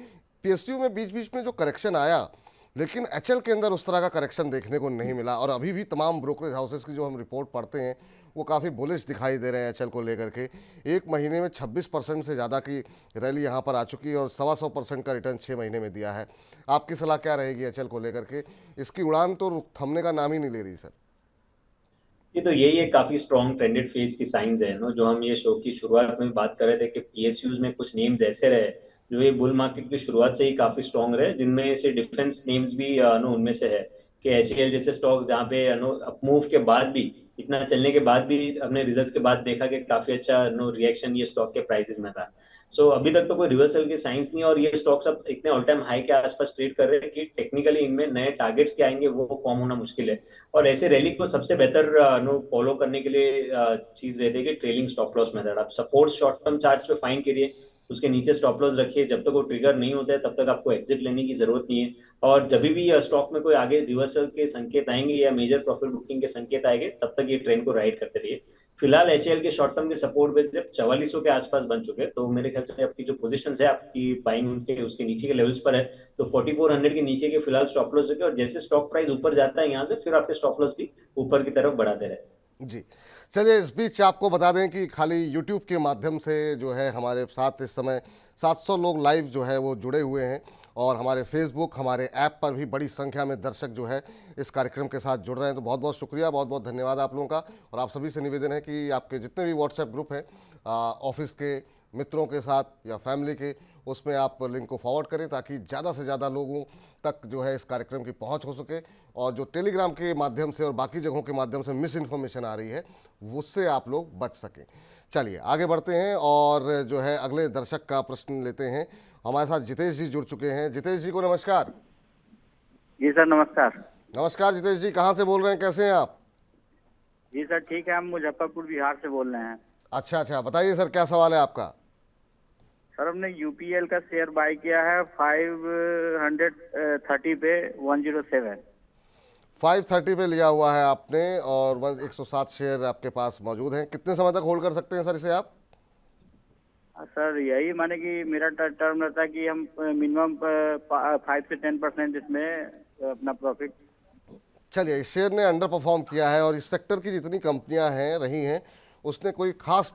पीएसयू में बीच बीच में जो करेक्शन आया, लेकिन एचएल के अंदर उस तरह का करेक्शन देखने को नहीं मिला। और अभी भी तमाम ब्रोकरेज हाउसेस की जो हम रिपोर्ट पढ़ते हैं वो काफ़ी बुलिश दिखाई दे रहे हैं एचएल को लेकर के। एक महीने में 26% से ज़्यादा की रैली यहाँ पर आ चुकी है और 125% का रिटर्न 6 महीने में दिया है। आपकी सलाह क्या रहेगी एचएल को लेकर के? इसकी उड़ान तो थमने का नाम ही नहीं ले रही सर। ये तो यही एक काफी स्ट्रॉन्ग ट्रेंडेड फेज की साइंस है नो, जो हम ये शो की शुरुआत में बात कर रहे थे कि पीएसयूज में कुछ नेम्स ऐसे रहे जो ये बुल मार्केट की शुरुआत से ही काफी स्ट्रॉन्ग रहे, जिनमें से डिफेंस नेम्स भी नो उनमें से है कि एचएएल जैसे स्टॉक जहाँ पे नो अपमूव के बाद भी, इतना चलने के बाद भी अपने रिजल्ट्स के बाद देखा कि काफी अच्छा नो रिएक्शन ये स्टॉक के प्राइसेस में था। सो अभी तक तो कोई रिवर्सल की साइंस नहीं, और ये स्टॉक्स अब इतने ऑल टाइम हाई के आसपास ट्रेड कर रहे हैं कि टेक्निकली इनमें नए टारगेट्स क्या आएंगे वो फॉर्म होना मुश्किल है। और ऐसे रैली को सबसे बेहतर नो फॉलो करने के लिए चीज रहती है कि ट्रेलिंग स्टॉप लॉस मेथड। आप सपोर्ट शॉर्ट टर्म चार्ट्स पे फाइंड करिए, उसके नीचे स्टॉप लॉस रखिए, जब तक वो ट्रिगर नहीं होता है तब तक आपको एग्जिट लेने की जरूरत नहीं है। और जब भी स्टॉक में कोई आगे रिवर्सल के संकेत आएंगे या मेजर प्रॉफिट बुकिंग के संकेत आएंगे तब तक ये ट्रेंड को राइड करते रहिए। फिलहाल एचएएल के शॉर्ट टर्म के सपोर्ट बेस जब 4400 के आसपास बन चुके हैं, तो मेरे ख्याल से आपकी जो पोजीशन है आपकी बाइंग उनके उसके नीचे के लेवल्स पर है, तो 4400 के नीचे के फिलहाल स्टॉप लॉस रखे, और जैसे स्टॉक प्राइस ऊपर जाता है यहाँ से फिर आपके स्टॉप लॉस भी ऊपर की तरफ बढ़ाते रहे। जी, चलिए इस बीच आपको बता दें कि खाली यूट्यूब के माध्यम से जो है हमारे साथ इस समय 700 लोग लाइव जो है वो जुड़े हुए हैं, और हमारे फेसबुक, हमारे ऐप पर भी बड़ी संख्या में दर्शक जो है इस कार्यक्रम के साथ जुड़ रहे हैं। तो बहुत बहुत शुक्रिया, बहुत बहुत धन्यवाद आप लोगों का। और आप सभी से निवेदन है कि आपके जितने भी व्हाट्सएप ग्रुप हैं ऑफिस के मित्रों के साथ या फैमिली के, उसमें आप लिंक को फॉरवर्ड करें ताकि ज़्यादा से ज़्यादा लोगों तक जो है इस कार्यक्रम की पहुंच हो सके। और जो टेलीग्राम के माध्यम से और बाकी जगहों के माध्यम से मिस इन्फॉर्मेशन आ रही है उससे आप लोग बच सकें। चलिए आगे बढ़ते हैं और जो है अगले दर्शक का प्रश्न लेते हैं। हमारे साथ जितेश जी जुड़ चुके हैं। जितेश जी को नमस्कार। जी सर नमस्कार। नमस्कार जितेश जी, कहाँ से बोल रहे हैं, कैसे हैं आप? जी सर ठीक है, हम मुजफ्फरपुर बिहार से बोल रहे हैं। अच्छा, बताइए सर क्या सवाल है आपका? सर हमने यूपीएल का शेयर बाय किया है 530 पे 107। 530 पे लिया हुआ है आपने और 107 शेयर आपके पास मौजूद हैं। कितने समय तक होल्ड कर सकते हैं सर इसे आप? सर यही माने कि मेरा टर्म रहता है कि हम मिनिमम 5 से 10% इसमें अपना प्रॉफिट। चलिए, इस शेयर ने अंडर परफॉर्म किया है और इस सेक्टर की जितनी कंपनियां हैं रही हैं उसने कोई खास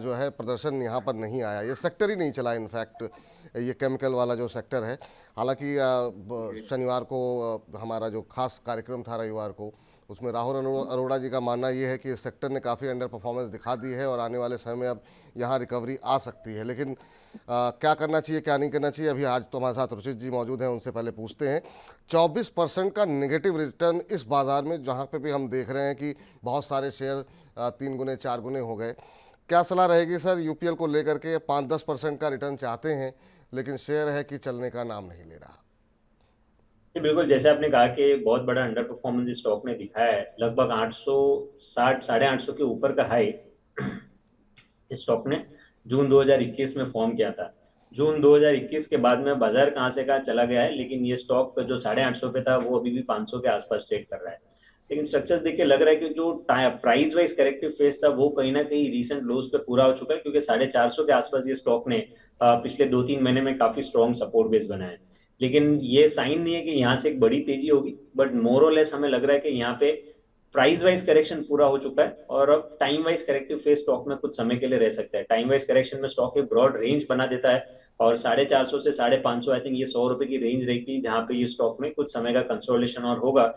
जो है प्रदर्शन यहाँ पर नहीं आया। ये सेक्टर ही नहीं चला, इनफैक्ट ये केमिकल वाला जो सेक्टर है। हालांकि शनिवार को हमारा जो खास कार्यक्रम था रविवार को, उसमें राहुल अरोड़ा जी का मानना ये है कि इस सेक्टर ने काफ़ी अंडर परफॉर्मेंस दिखा दी है और आने वाले समय में अब यहाँ रिकवरी आ सकती है। लेकिन क्या करना चाहिए क्या नहीं करना चाहिए, अभी आज तो हमारे साथ रुचित जी मौजूद हैं, उनसे पहले पूछते हैं। 24% का नेगेटिव रिटर्न इस बाज़ार में, जहाँ पे भी हम देख रहे हैं कि बहुत सारे शेयर 3 गुने 4 गुने हो गए, क्या सलाह रहेगी सर यूपीएल को लेकर के? 5-10% का रिटर्न चाहते हैं लेकिन शेयर है कि चलने का नाम नहीं ले रहा। जी बिल्कुल, जैसे आपने कहा कि बहुत बड़ा अंडर परफॉर्मेंस इस स्टॉक ने दिखाया है। लगभग 860 850 के ऊपर का हाई इस स्टॉक ने जून 2021 में फॉर्म किया था। जून 2021 के बाद में बाजार कहां से कहां चला गया है, लेकिन ये स्टॉक जो 850 पे था वो अभी भी 500 के आसपास ट्रेड कर रहा है। लेकिन स्ट्रक्चर्स देख के लग रहा है कि जो प्राइस वाइज करेक्टिव फेज था वो कहीं ना कहीं रीसेंट लोज पे पूरा हो चुका है, क्योंकि 450 के आसपास ये स्टॉक ने पिछले 2-3 महीने में काफी स्ट्रॉन्ग सपोर्ट बेस बनाया है। लेकिन ये साइन नहीं है कि यहाँ से एक बड़ी तेजी होगी, बट मोर और लेस हमें लग रहा है कि यहाँ पे प्राइस वाइज करेक्शन पूरा हो चुका है और अब time wise corrective phase stock में कुछ समय के लिए रह सकता है। टाइम वाइज करेक्शन में स्टॉक एक ब्रॉड रेंज बना देता है और 450 से 550 आई थिंक ये 100 रुपए की रेंज रहेगी जहां पे ये स्टॉक में कुछ समय का कंसोलिडेशन और होगा।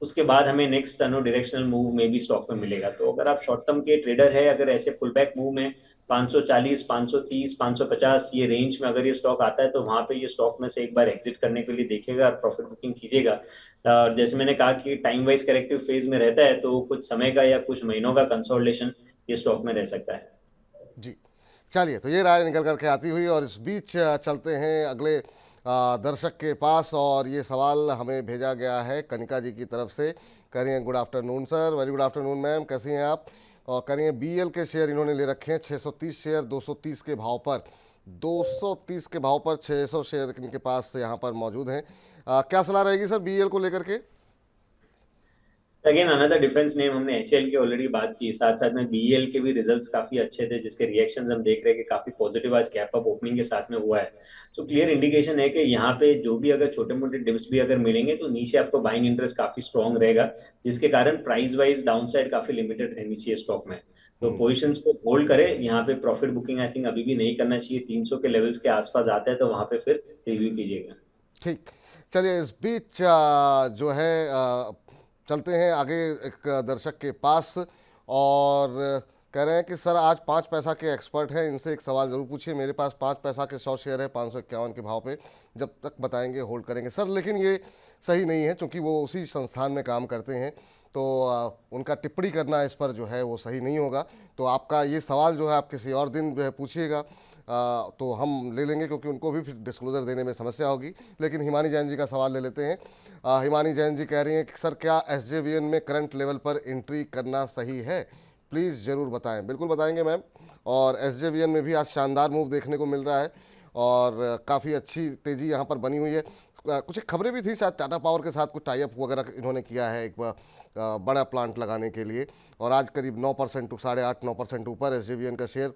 उसके बाद हमें नेक्स्ट डायरेक्शनल मूव में भी स्टॉक में मिलेगा। तो अगर आप शॉर्ट टर्म के ट्रेडर है, अगर ऐसे पुल बैक मूव में 540, 530, 550 ये रेंज में अगर ये स्टॉक आता है तो वहां पे ये स्टॉक में से एक बार एग्जिट करने के लिए देखिएगा और प्रॉफिट बुकिंग कीजिएगा। जैसे मैंने कहा कि टाइम वाइज करेक्टिव फेज में रहता है तो कुछ समय का या कुछ महीनों का कंसोलिडेशन ये स्टॉक में रह सकता है। जी, चलिए, तो ये राय निकल करके आती हुई और इस बीच चलते हैं अगले दर्शक के पास और ये सवाल हमें भेजा गया है कनिका जी की तरफ से। कह रही हैं good afternoon sir, very good afternoon ma'am, कैसी हैं आप? और कह रही हैं बीएल के शेयर इन्होंने ले रखे हैं 630 शेयर 230 के भाव पर, 230 के भाव पर 600 शेयर इनके पास यहाँ पर मौजूद हैं। क्या सलाह रहेगी सर बीएल को लेकर के? अगेन अनदर डिफेंस नेम, हमने एचएल की ऑलरेडी बात की, साथ साथ में बीएल के भी रिजल्ट्स काफी अच्छे थे जिसके रिएक्शंस हम देख रहे हैं कि काफी पॉजिटिव आज गैप अप ओपनिंग के साथ में हुआ है। सो क्लियर इंडिकेशन है कि यहाँ पे जो भी अगर छोटे मोटे डिप्स भी अगर मिलेंगे तो नीचे आपको बाइंग इंटरेस्ट काफी स्ट्रॉन्ग रहेगा जिसके कारण प्राइस वाइज डाउनसाइड काफी लिमिटेड रहनी चाहिए स्टॉक में। तो पोजिशंस को होल्ड करें। यहाँ पे प्रॉफिट बुकिंग आई थिंक अभी भी नहीं करना चाहिए। 300 के लेवल्स के आसपास आता है तो वहां पे फिर रिव्यू कीजिएगा। ठीक, चलिए इस बीच जो है चलते हैं आगे एक दर्शक के पास और कह रहे हैं कि सर आज 5 पैसा के एक्सपर्ट हैं, इनसे एक सवाल ज़रूर पूछिए। मेरे पास 5 पैसा के 100 शेयर है 551 के भाव पे, जब तक बताएंगे होल्ड करेंगे सर। लेकिन ये सही नहीं है क्योंकि वो उसी संस्थान में काम करते हैं तो उनका टिप्पणी करना इस पर जो है वो सही नहीं होगा। तो आपका ये सवाल जो है आप किसी और दिन जो है पूछिएगा तो हम ले लेंगे क्योंकि उनको भी फिर डिस्क्लोजर देने में समस्या होगी। लेकिन हिमानी जैन जी का सवाल ले लेते हैं। हिमानी जैन जी कह रही हैं कि सर क्या एसजेवीएन में करंट लेवल पर एंट्री करना सही है, प्लीज़ ज़रूर बताएं। बिल्कुल बताएंगे मैम। और एसजेवीएन में भी आज शानदार मूव देखने को मिल रहा है और काफ़ी अच्छी तेज़ी यहाँ पर बनी हुई है। कुछ खबरें भी थी शायद टाटा पावर के साथ कुछ टाई अप वगैरह इन्होंने किया है एक बड़ा प्लांट लगाने के लिए और आज करीब 9% 8.5-9% ऊपर एसजेवीएन का शेयर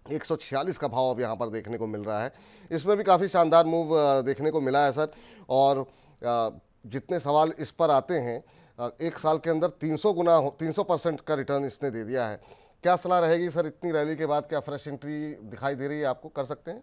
146 का भाव अब यहाँ पर देखने को मिल रहा है। इसमें भी काफ़ी शानदार मूव देखने को मिला है सर। और जितने सवाल इस पर आते हैं एक साल के अंदर 300% का रिटर्न इसने दे दिया है। क्या सलाह रहेगी सर इतनी रैली के बाद? क्या फ्रेश एंट्री दिखाई दे रही है आपको? कर सकते हैं?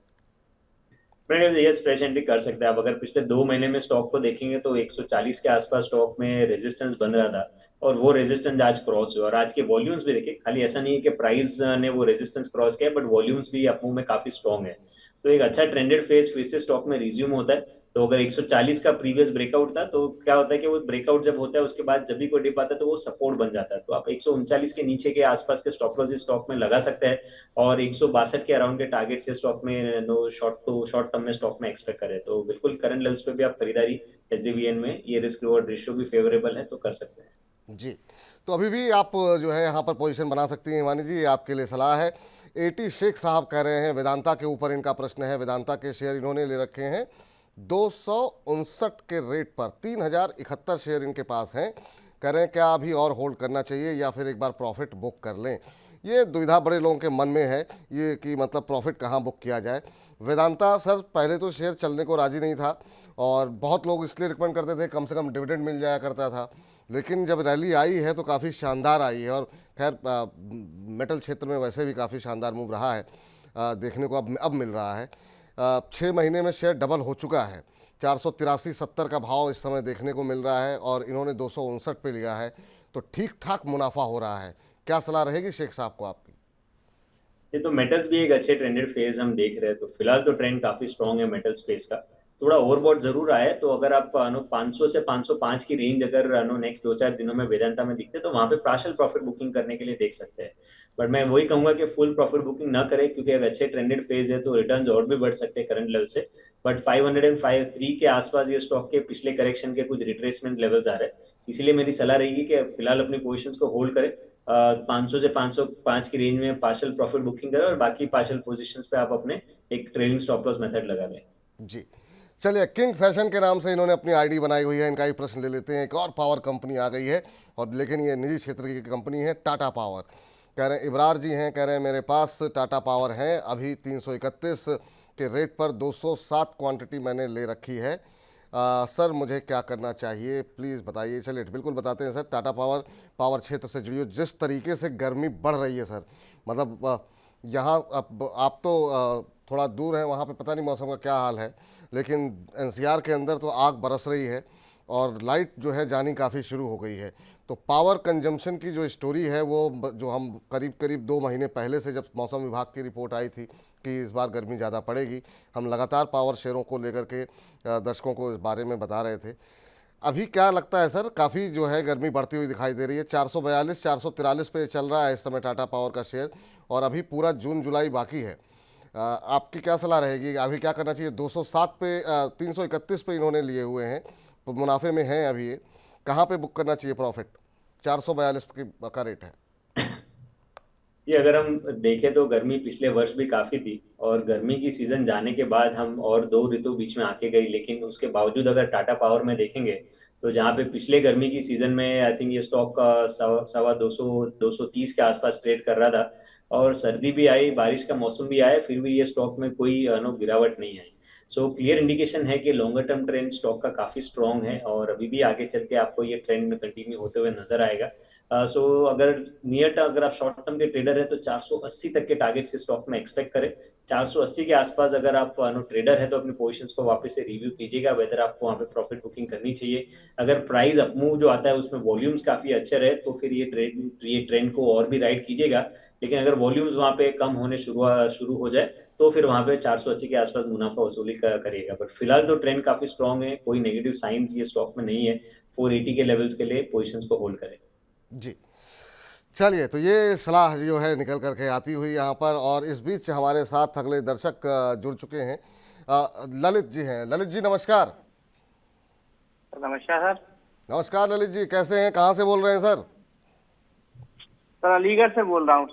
यस, फ्रेश एंट्री कर सकते हैं आप। अगर पिछले 2 महीने में स्टॉक को देखेंगे तो 140 के आसपास स्टॉक में रेजिस्टेंस बन रहा था और वो रेजिस्टेंस आज क्रॉस हुआ और आज के वॉल्यूम्स भी देखिए, खाली ऐसा नहीं है कि प्राइस ने वो रेजिस्टेंस क्रॉस किया बट वॉल्यूम्स भी अपमूव में काफी स्ट्रॉन्ग है। तो एक अच्छा ट्रेंडेड फेज फिर से स्टॉक में रिज्यूम होता है। तो अगर 140 का प्रीवियस ब्रेकआउट था तो क्या होता है कि वो ब्रेकआउट जब होता है उसके बाद जब भी कोई डिप आता है तो वो सपोर्ट बन जाता है। तो आप 139 के नीचे के आसपास के स्टॉप लॉस स्टॉक में लगा सकते हैं और 162 के अराउंड के टारगेट से स्टॉक में नो शॉर्ट टर्म में स्टॉक में एक्सपेक्ट करें। तो बिल्कुल करंट लेवल्स पे भी आप खरीदारी एसजेवीएन में, ये रिस्क रिवॉर्ड रेशियो भी फेवरेबल है तो कर सकते हैं। जी, तो अभी भी आप जो है यहाँ पर पोजीशन बना सकती हैं हिमानी जी, आपके लिए सलाह है। एटी शेख साहब कह रहे हैं वेदांता के ऊपर इनका प्रश्न है। वेदांता के शेयर इन्होंने ले रखे हैं 259 के रेट पर, 3071 शेयर इनके पास हैं। कह रहे हैं क्या अभी और होल्ड करना चाहिए या फिर एक बार प्रॉफिट बुक कर लें? ये दुविधा बड़े लोगों के मन में है ये कि मतलब प्रॉफिट कहाँ बुक किया जाए। वेदांता सर पहले तो शेयर चलने को राजी नहीं था और बहुत लोग इसलिए रिकमेंड करते थे कम से कम डिविडेंड मिल जाया करता था, लेकिन जब रैली आई है तो काफ़ी शानदार आई है और खैर मेटल क्षेत्र में वैसे भी काफ़ी शानदार मूव रहा है देखने को अब मिल रहा है। 6 महीने में शेयर डबल हो चुका है। 483.70 का भाव इस समय देखने को मिल रहा है और इन्होंने 259 पे लिया है तो ठीक ठाक मुनाफा हो रहा है। क्या सलाह रहेगी शेख साहब को आपकी? ये तो मेटल्स भी एक अच्छे ट्रेंडेड फेज हम देख रहे हैं। तो फिलहाल तो ट्रेंड काफी स्ट्रॉन्ग है मेटल स्पेस का। थोड़ा ओवरबॉट जरूर आया है तो अगर आप 500 से 505 की रेंज अगर नेक्स्ट 2-4 दिनों में वेदांता में दिखते तो वहां पे पार्शियल प्रॉफिट बुकिंग करने के लिए देख सकते हैं। बट मैं वही कहूंगा कि फुल प्रॉफिट बुकिंग ना करें क्योंकि अगर अच्छे ट्रेंडेड फेज है तो रिटर्न्स और भी बढ़ सकते हैं करंट लेवल से। बट 505 के आसपास ये स्टॉक के पिछले करेक्शन के कुछ रिट्रेसमेंट लेवल्स आ रहे हैं, इसीलिए मेरी सलाह रहेगी कि फिलहाल अपनी पोजिशन को होल्ड करें। 500 से 505 की रेंज में पार्शियल प्रॉफिट बुकिंग करें और बाकी पार्शियल पोजीशंस पे आप अपने एक ट्रेलिंग स्टॉप लॉस मेथड लगा लें। जी, चलिए किंग फैशन के नाम से इन्होंने अपनी आईडी बनाई हुई है। इनका ही प्रश्न ले लेते हैं। एक और पावर कंपनी आ गई है और लेकिन ये निजी क्षेत्र की कंपनी है, टाटा पावर। कह रहे हैं इब्रार जी हैं, कह रहे हैं मेरे पास टाटा पावर है अभी 331 के रेट पर 207 क्वांटिटी मैंने ले रखी है। सर मुझे क्या करना चाहिए प्लीज़ बताइए। चलिए बिल्कुल बताते हैं सर। टाटा पावर क्षेत्र से जुड़िए। जिस तरीके से गर्मी बढ़ रही है सर, मतलब यहाँ अब आप तो थोड़ा दूर हैं, वहाँ पे पता नहीं मौसम का क्या हाल है, लेकिन एनसीआर के अंदर तो आग बरस रही है और लाइट जो है जानी काफ़ी शुरू हो गई है। तो पावर कंजम्पशन की जो स्टोरी है वो जो हम करीब करीब 2 महीने पहले से, जब मौसम विभाग की रिपोर्ट आई थी कि इस बार गर्मी ज़्यादा पड़ेगी, हम लगातार पावर शेयरों को लेकर के दर्शकों को इस बारे में बता रहे थे। अभी क्या लगता है सर, काफ़ी जो है गर्मी बढ़ती हुई दिखाई दे रही है। 442 443 पे चल रहा है इस समय टाटा पावर का शेयर, और अभी पूरा जून जुलाई बाकी है। आपकी क्या सलाह रहेगी, अभी क्या करना चाहिए? 207 पे 331 पे इन्होंने लिए हुए हैं, तो मुनाफे में हैं अभी ये। कहाँ पे बुक करना चाहिए प्रॉफिट? 442 का रेट है। ये अगर हम देखें तो गर्मी पिछले वर्ष भी काफी थी, और गर्मी की सीजन जाने के बाद हम और 2 ऋतु बीच में आके गई, लेकिन उसके बावजूद अगर टाटा पावर में देखेंगे तो जहाँ पे पिछले गर्मी की सीजन में आई थिंक ये स्टॉक का सवा 230 के आसपास ट्रेड कर रहा था, और सर्दी भी आई, बारिश का मौसम भी आया, फिर भी ये स्टॉक में कोई गिरावट नहीं आई। सो क्लियर इंडिकेशन है कि लॉन्गर टर्म ट्रेंड स्टॉक का काफी स्ट्रांग है, और अभी भी आगे चल के आपको ये ट्रेंड कंटिन्यू होते हुए नजर आएगा। सो अगर नियर टर्म, अगर आप शॉर्ट टर्म के ट्रेडर है तो 480 तक के टारगेट से स्टॉक में एक्सपेक्ट करें। 480 के आसपास अगर आप ट्रेडर है तो अपने पोजीशंस को वापस से रिव्यू कीजिएगा, वेदर आपको वहाँ पे प्रॉफिट बुकिंग करनी चाहिए। अगर प्राइस अपमूव जो आता है उसमें वॉल्यूम्स काफी अच्छे रहे तो फिर ये ट्रेंड को और भी राइड कीजिएगा। लेकिन अगर वॉल्यूम्स वहाँ पे कम होने शुरू हो जाए तो फिर वहाँ पे 480 के आसपास मुनाफा वसूली करिएगा। बट फिलहाल तो ट्रेंड काफी स्ट्रांग है, कोई नेगेटिव साइंस ये स्टॉक में नहीं है। 480 के लेवल्स के लिए पोजीशंस को होल्ड करें। जी चलिए, तो ये सलाह जो है निकल करके आती हुई यहाँ पर, और इस बीच हमारे साथ अगले दर्शक जुड़ चुके हैं। ललित जी हैं। ललित जी नमस्कार। नमस्कार सर। नमस्कार ललित जी, कैसे हैं, कहाँ से बोल रहे हैं सर? सर अलीगढ़ से बोल रहा हूँ।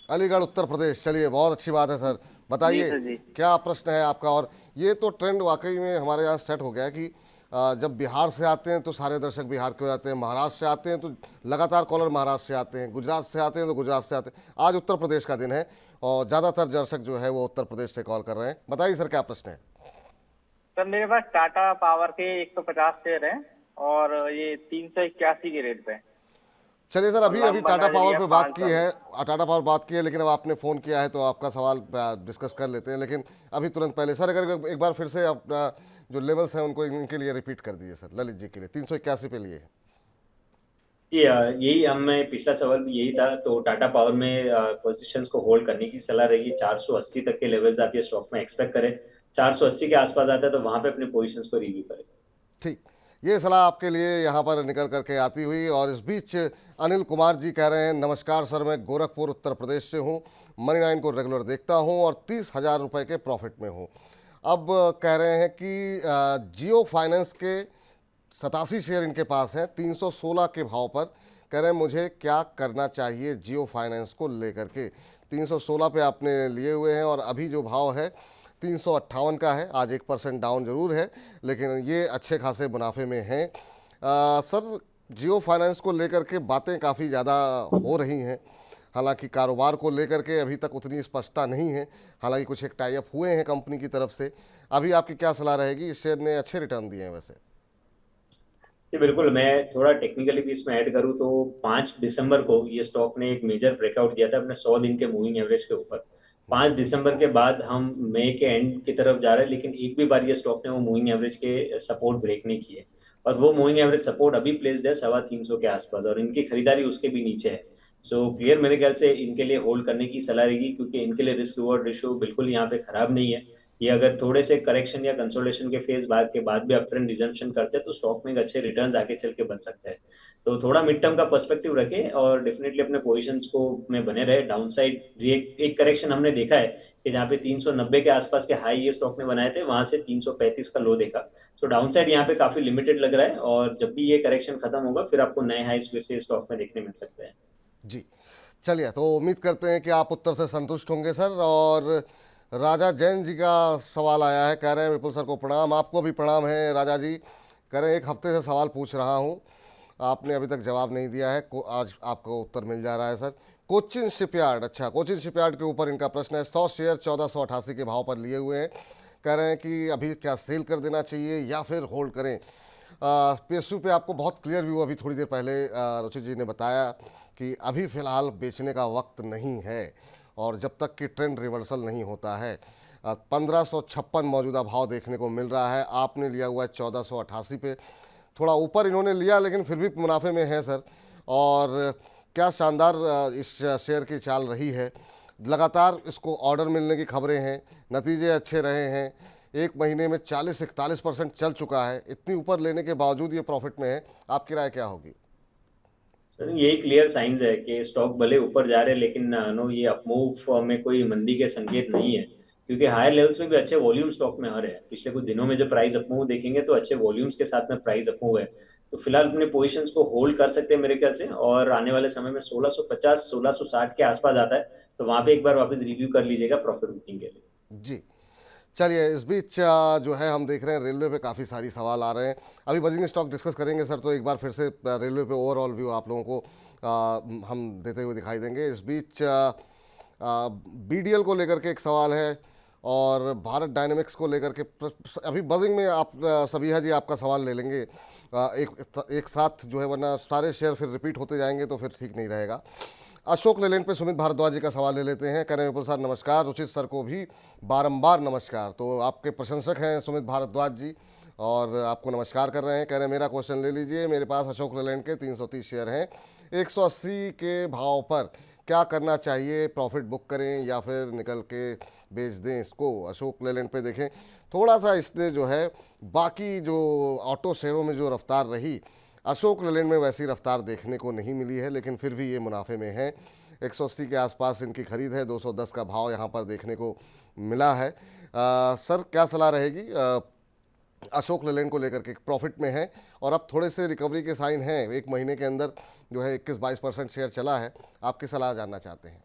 अलीगढ़ उत्तर प्रदेश। चलिए बहुत अच्छी बात है सर, बताइए जी सर जी। क्या प्रश्न है आपका। और ये तो ट्रेंड वाकई में हमारे यहाँ सेट हो गया है कि जब बिहार से आते हैं तो सारे दर्शक बिहार के हो जाते हैं, महाराष्ट्र से आते हैं तो लगातार कॉलर महाराष्ट्र से आते हैं, गुजरात से आते हैं तो गुजरात से आते हैं। आज उत्तर प्रदेश का दिन है और ज़्यादातर दर्शक जो है वो उत्तर प्रदेश से कॉल कर रहे हैं। बताइए सर क्या प्रश्न है। सर मेरे पास टाटा पावर के 150 शेयर हैं और ये 381 के रेट पे। चलिए सर, अभी अभी टाटा पावर पे बात की 5 है, टाटा पावर बात की है, लेकिन अब आपने फ़ोन किया है तो आपका सवाल डिस्कस कर लेते हैं। लेकिन अभी तुरंत पहले सर अगर एक बार फिर से अपना जो लेवल्स हैं उनको इनके लिए रिपीट कर दीजिए सर, ललित जी के लिए। 381 पे लिए। जी यही मैं पिछला सवाल भी यही था, तो टाटा पावर में पोजीशंस को होल्ड करने की सलाह रहेगी। 480 तक के लेवल्स आप ये स्टॉक में एक्सपेक्ट करें। 480 के आसपास आता है तो वहां पे अपने पोजीशंस को रिव्यू करें। ठीक, ये सलाह आपके लिए यहाँ पर निकल करके आती हुई। और इस बीच अनिल कुमार जी कह रहे हैं, नमस्कार सर, मैं गोरखपुर उत्तर प्रदेश से हूँ, मनी 9 को रेगुलर देखता हूँ और 30,000 रुपये के प्रॉफिट में हूँ। अब कह रहे हैं कि जियो फाइनेंस के 87 शेयर इनके पास हैं 316 के भाव पर। कह रहे हैं मुझे क्या करना चाहिए जियो फाइनेंस को लेकर के। 316 पे आपने लिए हुए हैं और अभी जो भाव है 358 का है। आज 1% डाउन जरूर है, लेकिन ये अच्छे खासे मुनाफे में हैं। सर जियो फाइनेंस को लेकर के बातें काफ़ी ज़्यादा हो रही हैं, हालांकि कारोबार को लेकर के अभी तक उतनी स्पष्टता नहीं है। हालांकि कुछ एक टाई अप हुए हैं कंपनी की तरफ से। अभी आपकी क्या सलाह रहेगी? इस शेयर ने अच्छे रिटर्न दिए हैं वैसे। जी बिल्कुल, मैं थोड़ा टेक्निकली भी इसमें ऐड करूँ तो 5 दिसंबर को ये स्टॉक ने एक मेजर ब्रेकआउट दिया था अपने 100 दिन के मूविंग एवरेज के ऊपर। 5 दिसंबर के बाद हम मई के एंड की तरफ जा रहे हैं, लेकिन एक भी बार ये स्टॉक ने वो मूविंग एवरेज के सपोर्ट ब्रेक नहीं किए, और वो मूविंग एवरेज सपोर्ट अभी प्लेस्ड है 350 के आसपास, और इनकी खरीदारी उसके भी नीचे है। सो क्लियर मेरे ख्याल से इनके लिए होल्ड करने की सलाह रहेगी, क्योंकि इनके लिए रिस्क रिवॉर्ड रेशियो बिल्कुल यहाँ पे खराब नहीं है। ये अगर थोड़े से करेक्शन या कंसोलिडेशन के फेज के बाद भी अपट्रेंड रिजम्पशन करते हैं तो स्टॉक में एक अच्छे रिटर्न्स आगे चल के बन सकते हैं। तो थोड़ा मिड टर्म का पर्सपेक्टिव रखें और डेफिनेटली अपने पोजीशंस को में बने रहे। डाउन साइड एक करेक्शन हमने देखा है कि जहाँ पे 390 के आसपास के हाई ये स्टॉक ने बनाए थे, वहां से 335 का लो देखा। तो डाउन साइड यहाँ पे काफी लिमिटेड लग रहा है, और जब भी ये करेक्शन खत्म होगा फिर आपको नए हाईस फिर से स्टॉक में देखने मिल सकते हैं। जी चलिए, तो उम्मीद करते हैं कि आप उत्तर से संतुष्ट होंगे सर। और राजा जैन जी का सवाल आया है, कह रहे हैं विपुल सर को प्रणाम। आपको भी प्रणाम है राजा जी। कह रहे हैं एक हफ्ते से सवाल पूछ रहा हूं, आपने अभी तक जवाब नहीं दिया है, आज आपको उत्तर मिल जा रहा है सर। कोचिन शिपयार्ड, अच्छा कोचिन शिपयार्ड के ऊपर इनका प्रश्न है। 100 शेयर 1488 के भाव पर लिए हुए हैं। कह रहे हैं कि अभी क्या सेल कर देना चाहिए या फिर होल्ड करें। पीएसयू पे आपको बहुत क्लियर व्यू अभी थोड़ी देर पहले रुचि जी ने बताया कि अभी फ़िलहाल बेचने का वक्त नहीं है और जब तक कि ट्रेंड रिवर्सल नहीं होता है। 1556 मौजूदा भाव देखने को मिल रहा है। आपने लिया हुआ है 1488 पे, थोड़ा ऊपर इन्होंने लिया लेकिन फिर भी मुनाफे में है सर। और क्या शानदार इस शेयर की चाल रही है। लगातार इसको ऑर्डर मिलने की खबरें हैं, नतीजे अच्छे रहे हैं। एक महीने में 40-41% चल चुका है। इतनी ऊपर लेने के बावजूद ये प्रॉफिट में है, आपकी राय क्या होगी? सर, यही क्लियर साइंस है कि स्टॉक भले ऊपर जा रहे हैं लेकिन ये अपमूव में कोई मंदी के संकेत नहीं है, क्योंकि हायर लेवल्स में भी अच्छे वॉल्यूम स्टॉक में आ रहे हैं। पिछले कुछ दिनों में जब प्राइस अपमूव देखेंगे तो अच्छे वॉल्यूम्स के साथ में प्राइस अपमूव है। तो फिलहाल अपने पोजीशंस को होल्ड कर सकते हैं मेरे ख्याल से, और आने वाले समय में 1650 1660 के आसपास आता है तो वहां पे एक बार वापस रिव्यू कर लीजिएगा प्रॉफिट बुकिंग के लिए। जी, चलिए इस बीच जो है हम देख रहे हैं रेलवे पे काफ़ी सारी सवाल आ रहे हैं। अभी बजिंग स्टॉक डिस्कस करेंगे सर, तो एक बार फिर से रेलवे पे ओवरऑल व्यू आप लोगों को हम देते हुए दिखाई देंगे। इस बीच बीडीएल को लेकर के एक सवाल है और भारत डायनेमिक्स को लेकर के अभी बजिंग में आप सबिहा जी आपका सवाल ले लेंगे एक साथ जो है, वरना सारे शेयर फिर रिपीट होते जाएंगे तो फिर ठीक नहीं रहेगा। अशोक लेलैंड पे सुमित भारद्वाज जी का सवाल ले लेते हैं। कह रहे हैं विपुल सर नमस्कार, रुचित सर को भी बारंबार नमस्कार। तो आपके प्रशंसक हैं सुमित भारद्वाज जी और आपको नमस्कार कर रहे हैं। कह रहे हैं मेरा क्वेश्चन ले लीजिए, मेरे पास अशोक लेलैंड के 330 शेयर हैं, 180 के भाव पर क्या करना चाहिए? प्रॉफिट बुक करें या फिर निकल के बेच दें इसको? अशोक लेलैंड पे देखें थोड़ा सा इसने जो है बाकी जो ऑटो शेयरों में जो रफ्तार रही, अशोक लेलैंड में वैसी रफ्तार देखने को नहीं मिली है, लेकिन फिर भी ये मुनाफे में है। 180 के आसपास इनकी खरीद है, 210 का भाव यहाँ पर देखने को मिला है। सर क्या सलाह रहेगी अशोक लेलैंड को लेकर के? प्रॉफिट में है और अब थोड़े से रिकवरी के साइन हैं, एक महीने के अंदर जो है 21-22% शेयर चला है। आपकी सलाह जानना चाहते हैं।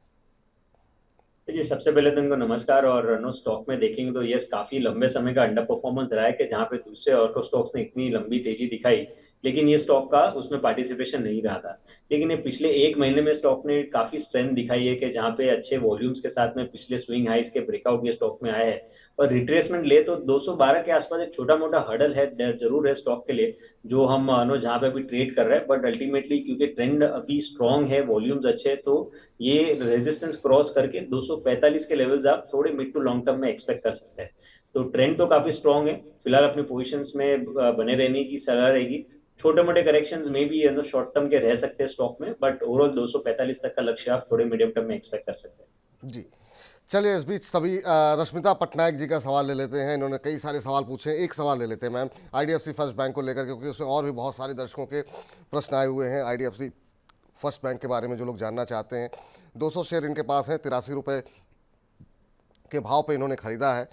जी, सबसे पहले तो इनको नमस्कार। और स्टॉक में देखेंगे तो यस, काफी लंबे समय का अंडर परफॉर्मेंस रहा है कि जहां पे दूसरे ऑटो स्टॉक्स ने इतनी लंबी तेजी दिखाई लेकिन ये स्टॉक का उसमें पार्टिसिपेशन नहीं रहा था। लेकिन ये पिछले एक महीने में स्टॉक ने काफी स्ट्रेंथ दिखाई है कि जहां पे अच्छे वॉल्यूम्स के साथ में पिछले स्विंग हाइस के ब्रेकआउट ये स्टॉक में आए हैं। और रिट्रेसमेंट ले तो 212 के आसपास एक छोटा मोटा हर्डल है जरूर है स्टॉक के लिए, जो हम जहां पे अभी ट्रेड कर रहे हैं। बट अल्टीमेटली क्योंकि ट्रेंड अभी स्ट्रॉन्ग है, वॉल्यूम्स अच्छे हैं, तो ये रेजिस्टेंस क्रॉस करके 245 के लेवल्स आप थोड़े मिड टू लॉन्ग टर्म में एक्सपेक्ट कर सकते हैं। तो ट्रेंड तो काफी स्ट्रॉन्ग है। फिलहाल अपनी पोजीशंस में बने रहने की सलाह रहेगी। छोटे मोटे करेक्शंस में भी शॉर्ट टर्म के रह सकते हैं स्टॉक में, बट ओवरऑल 245 तक का लक्ष्य आप थोड़े मीडियम टर्म में एक्सपेक्ट कर सकते हैं। जी, चलिए इस बीच सभी रश्मिता पटनायक जी का सवाल ले लेते हैं। इन्होंने कई सारे सवाल पूछे हैं, एक सवाल ले लेते हैं मैम आईडीएफसी फर्स्ट बैंक को लेकर, क्योंकि उसमें और भी बहुत सारे दर्शकों के प्रश्न आए हुए हैं आईडीएफसी फर्स्ट बैंक के बारे में जो लोग जानना चाहते हैं। 200 शेयर इनके पास हैं, 83 रुपये के भाव पे इन्होंने ख़रीदा है।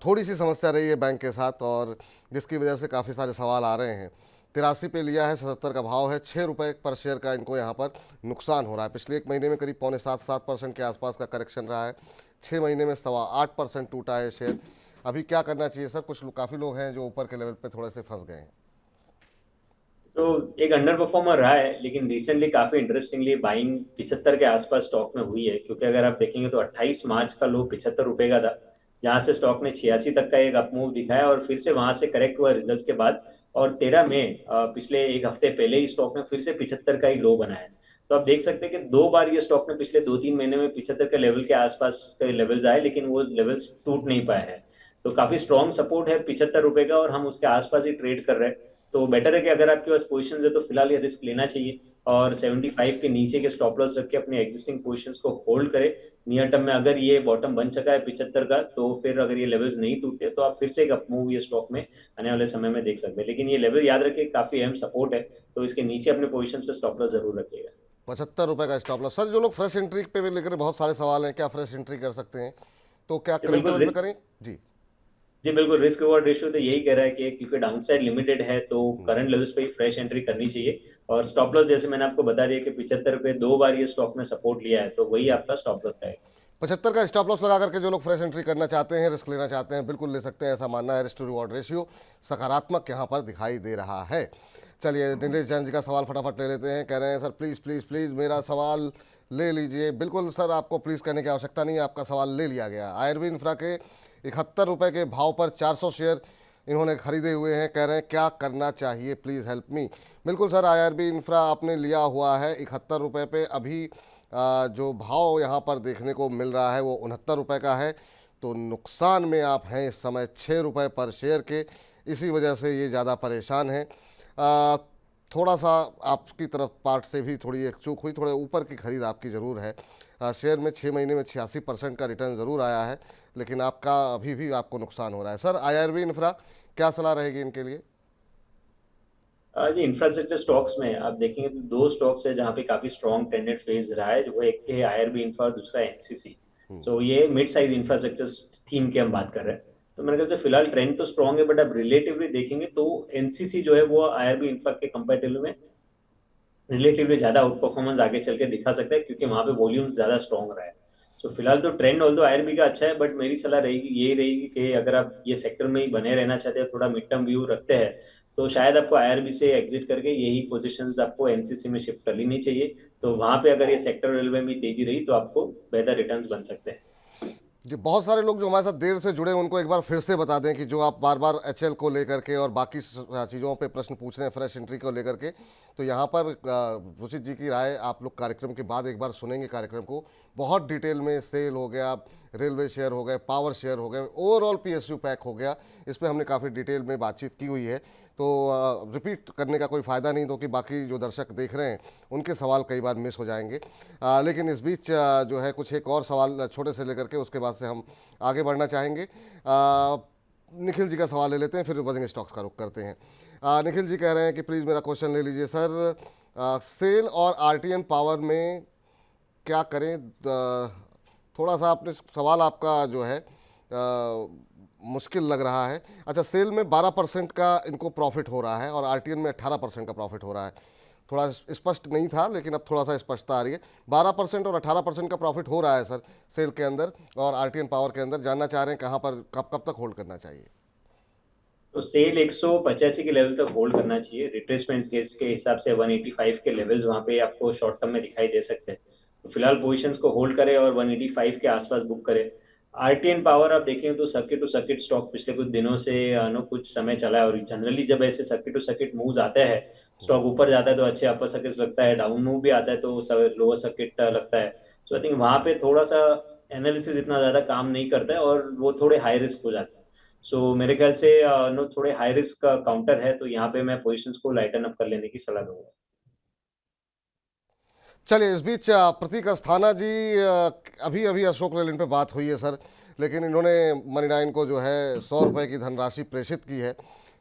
थोड़ी सी समस्या रही है बैंक के साथ और जिसकी वजह से काफ़ी सारे सवाल आ रहे हैं। 83 पे लिया है, 77 का भाव है, 6 रुपये पर शेयर का इनको यहाँ पर नुकसान हो रहा है। पिछले एक महीने में करीब 6.75% के आसपास का करेक्शन रहा है, 6 महीने में 8.25% टूटा है शेयर। अभी क्या करना चाहिए सर? कुछ काफ़ी लोग हैं जो ऊपर के लेवल पे थोड़े से फंस गए हैं। तो एक अंडर परफॉर्मर रहा है, लेकिन रिसेंटली काफी इंटरेस्टिंगली बाइंग 75 के आसपास स्टॉक में हुई है। क्योंकि अगर आप देखेंगे तो 28 मार्च का लो 75 रुपए का था, जहां से स्टॉक ने 86 तक का एक अपमूव दिखाया और फिर से वहां से करेक्ट हुआ रिजल्ट्स के बाद। और 13 मई पिछले एक हफ्ते पहले ही स्टॉक ने फिर से 75 का ही लो बनाया। तो आप देख सकते हैं कि 2 बार ये स्टॉक ने पिछले 2-3 महीने में 75 के लेवल के आसपास के लेवल्स आए, लेकिन वो लेवल्स टूट नहीं पाए हैं। तो काफी स्ट्रॉन्ग सपोर्ट है 75 रुपए का और हम उसके आसपास ही ट्रेड कर रहे हैं। तो बेटर है कि अगर आपके पास पोजीशंस है तो फिलहाल ये रिस्क लेना चाहिए और 75 के नीचे के स्टॉप लॉस रख के अपने एग्जिस्टिंग पोजीशंस को होल्ड करें। नियर टर्म में अगर ये बॉटम बन चुका है 75 का, तो फिर अगर ये लेवल्स नहीं टूटते तो आप फिर से एक अपमूव ये स्टॉक में आने वाले समय में देख सकते हैं। लेकिन ये लेवल याद रखिए काफी अहम सपोर्ट है, तो इसके नीचे अपने पोजीशंस पे स्टॉप लॉस जरूर रखिएगा। 75 रुपये का स्टॉप लॉस। सर जो लोग फ्रेश एंट्री पे भी लेकर बहुत सारे सवाल हैं, क्या फ्रेश एंट्री कर सकते हैं? तो क्या करंट लेवल पे करें? जी बिल्कुल, रिस्क रिवॉर्ड रेशियो तो यही कह रहा है कि क्योंकि डाउनसाइड लिमिटेड है तो करंट लेवल्स पे ही फ्रेश एंट्री करनी चाहिए। और स्टॉप लॉस जैसे मैंने आपको बता दिया कि 75 पे 2 बार ये स्टॉक में सपोर्ट लिया है, तो वही आपका स्टॉप लॉस है। 75 का स्टॉप लॉस लगा करके जो लोग फ्रेश एंट्री करना चाहते हैं, रिस्क लेना चाहते हैं, बिल्कुल ले सकते हैं। ऐसा मानना है, रिस्क टू रिवॉर्ड रेशियो सकारात्मक यहाँ पर दिखाई दे रहा है। चलिए नीलेश जैन जी का सवाल फटाफट ले लेते हैं। कह रहे हैं सर प्लीज़ प्लीज़ प्लीज़ मेरा सवाल ले लीजिए। बिल्कुल सर, आपको प्लीज़ कहने की आवश्यकता नहीं है, आपका सवाल ले लिया गया। आयुर्वेद इंफ्रा के ₹71 के भाव पर 400 शेयर इन्होंने खरीदे हुए हैं। कह रहे हैं क्या करना चाहिए, प्लीज़ हेल्प मी। बिल्कुल सर, आईआरबी इंफ्रा आपने लिया हुआ है ₹71 पे। अभी जो भाव यहाँ पर देखने को मिल रहा है वो ₹69 का है, तो नुकसान में आप हैं इस समय ₹6 पर शेयर के। इसी वजह से ये ज़्यादा परेशान हैं। थोड़ा सा आपकी तरफ पार्ट से भी थोड़ी एक चूक हुई, थोड़े ऊपर की खरीद आपकी ज़रूर है। शेयर में 6 महीने में 86% का रिटर्न ज़रूर आया है, लेकिन आपका अभी भी आपको नुकसान हो रहा है। सर, आईआरबी इंफ्रा क्या सलाह रहेगी इनके लिए? जी, इंफ्रास्ट्रक्चर स्टॉक्स में आप देखेंगे तो दो स्टॉक्स है जहाँ पे काफी स्ट्रॉन्ग ट्रेंडेड फेज रहा है। वो एक है आईआरबी इंफ्रा और दूसरा एनसीसी। सो ये मिड साइज इंफ्रास्ट्रक्चर थीम की हम बात कर रहे हैं। तो मेरे ख्याल से फिलहाल ट्रेंड तो स्ट्रॉन्ग है, बट आप रिलेटिवली देखेंगे तो एनसीसी जो है वो आईआरबी इंफ्रा के कंपेरेटिवली में रिलेटिवली ज्यादा आउट परफॉर्मेंस आगे चल के दिखा सकता है, क्योंकि वहां पे वॉल्यूम ज्यादा स्ट्रॉन्ग रहा है। सो फिलहाल तो ट्रेंड ऑल्दो आईआरबी का अच्छा है, बट मेरी सलाह रहेगी ये रहेगी कि अगर आप ये सेक्टर में ही बने रहना चाहते हैं, थोड़ा मिड टर्म व्यू रखते हैं, तो शायद आपको आईआरबी से एग्जिट करके यही पोजीशंस आपको एनसीसी में शिफ्ट कर लेनी चाहिए। तो वहां पे अगर ये सेक्टर रेलवे में तेजी रही तो आपको बेहतर रिटर्न्स बन सकते हैं। जी, बहुत सारे लोग जो हमारे साथ देर से जुड़े हैं उनको एक बार फिर से बता दें कि जो आप बार बार एचएल को लेकर के और बाकी चीज़ों पे प्रश्न पूछ रहे हैं, फ्रेश एंट्री को लेकर के, तो यहाँ पर रुचित जी की राय आप लोग कार्यक्रम के बाद एक बार सुनेंगे। कार्यक्रम को बहुत डिटेल में सेल हो गया, रेलवे शेयर हो गए, पावर शेयर हो गए, ओवरऑल पीएसयू पैक हो गया, इस पर हमने काफ़ी डिटेल में बातचीत की हुई है। तो रिपीट करने का कोई फ़ायदा नहीं, तो कि बाकी जो दर्शक देख रहे हैं उनके सवाल कई बार मिस हो जाएंगे। लेकिन इस बीच जो है कुछ एक और सवाल छोटे से लेकर के उसके बाद से हम आगे बढ़ना चाहेंगे। निखिल जी का सवाल ले लेते हैं, फिर बजेंगे स्टॉक्स का रुख करते हैं। निखिल जी कह रहे हैं कि प्लीज़ मेरा क्वेश्चन ले लीजिए सर। सेल और आरटीएन पावर में क्या करें? थोड़ा सा आपने सवाल आपका जो है मुश्किल लग रहा है। अच्छा, सेल में 12% का इनको प्रॉफिट हो रहा है और आरटीएन में 18% का प्रॉफिट हो रहा है। थोड़ा स्पष्ट नहीं था, लेकिन अब थोड़ा सा स्पष्टता आ रही है। 12% और 18% का प्रॉफिट हो रहा है सर सेल के अंदर और आरटीएन पावर के अंदर। जानना चाह रहे हैं कहाँ पर कब तक होल्ड करना चाहिए? तो सेल 185 के लेवल तक होल्ड करना चाहिए। रिट्रेसमेंट केस के हिसाब से 185 के लेवल्स वहां पे आपको शॉर्ट टर्म में दिखाई दे सकते हैं। तो फिलहाल पोजीशंस को होल्ड करें और 185 के आसपास बुक करें। आरटीएन पावर आप देखें तो सर्किट टू सर्किट स्टॉक पिछले कुछ दिनों से कुछ समय चला है, और जनरली जब ऐसे सर्किट टू सर्किट मूव्स आते हैं, स्टॉक ऊपर जाता है तो अच्छे अपर सर्किट लगता है, डाउन मूव भी आता है तो लोअर सर्किट लगता है। सो आई थिंक वहां पे थोड़ा सा एनालिसिस इतना ज्यादा काम नहीं करता है और वो थोड़े हाई रिस्क हो जाते हैं। सो मेरे ख्याल से थोड़े हाई रिस्क का काउंटर है, तो यहाँ पे मैं पोजीशंस को लाइटन अप कर लेने की सलाह दूंगा। चलिए, इस बीच प्रतीक अस्थाना जी, अभी अभी अशोक लेलैंड पे बात हुई है सर, लेकिन इन्होंने मनी 9 को जो है ₹100 की धनराशि प्रेषित की है।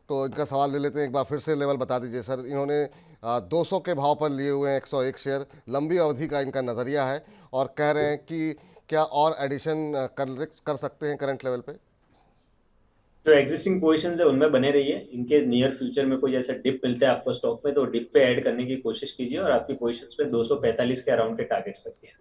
तो इनका सवाल ले लेते हैं, एक बार फिर से लेवल बता दीजिए सर। इन्होंने 200 के भाव पर लिए हुए हैं 101 शेयर, लंबी अवधि का इनका नज़रिया है और कह रहे हैं कि क्या और एडिशन कर सकते हैं करंट लेवल पे? जो एग्जिस्टिंग पोजीशंस है उनमें बने रहिए। इनकेस नियर फ्यूचर में कोई ऐसा डिप मिलता है आपको स्टॉक में, तो डिप पे ऐड करने की कोशिश कीजिए और आपकी पोजीशंस पे 245 के अराउंड के टारगेट्स रखिए।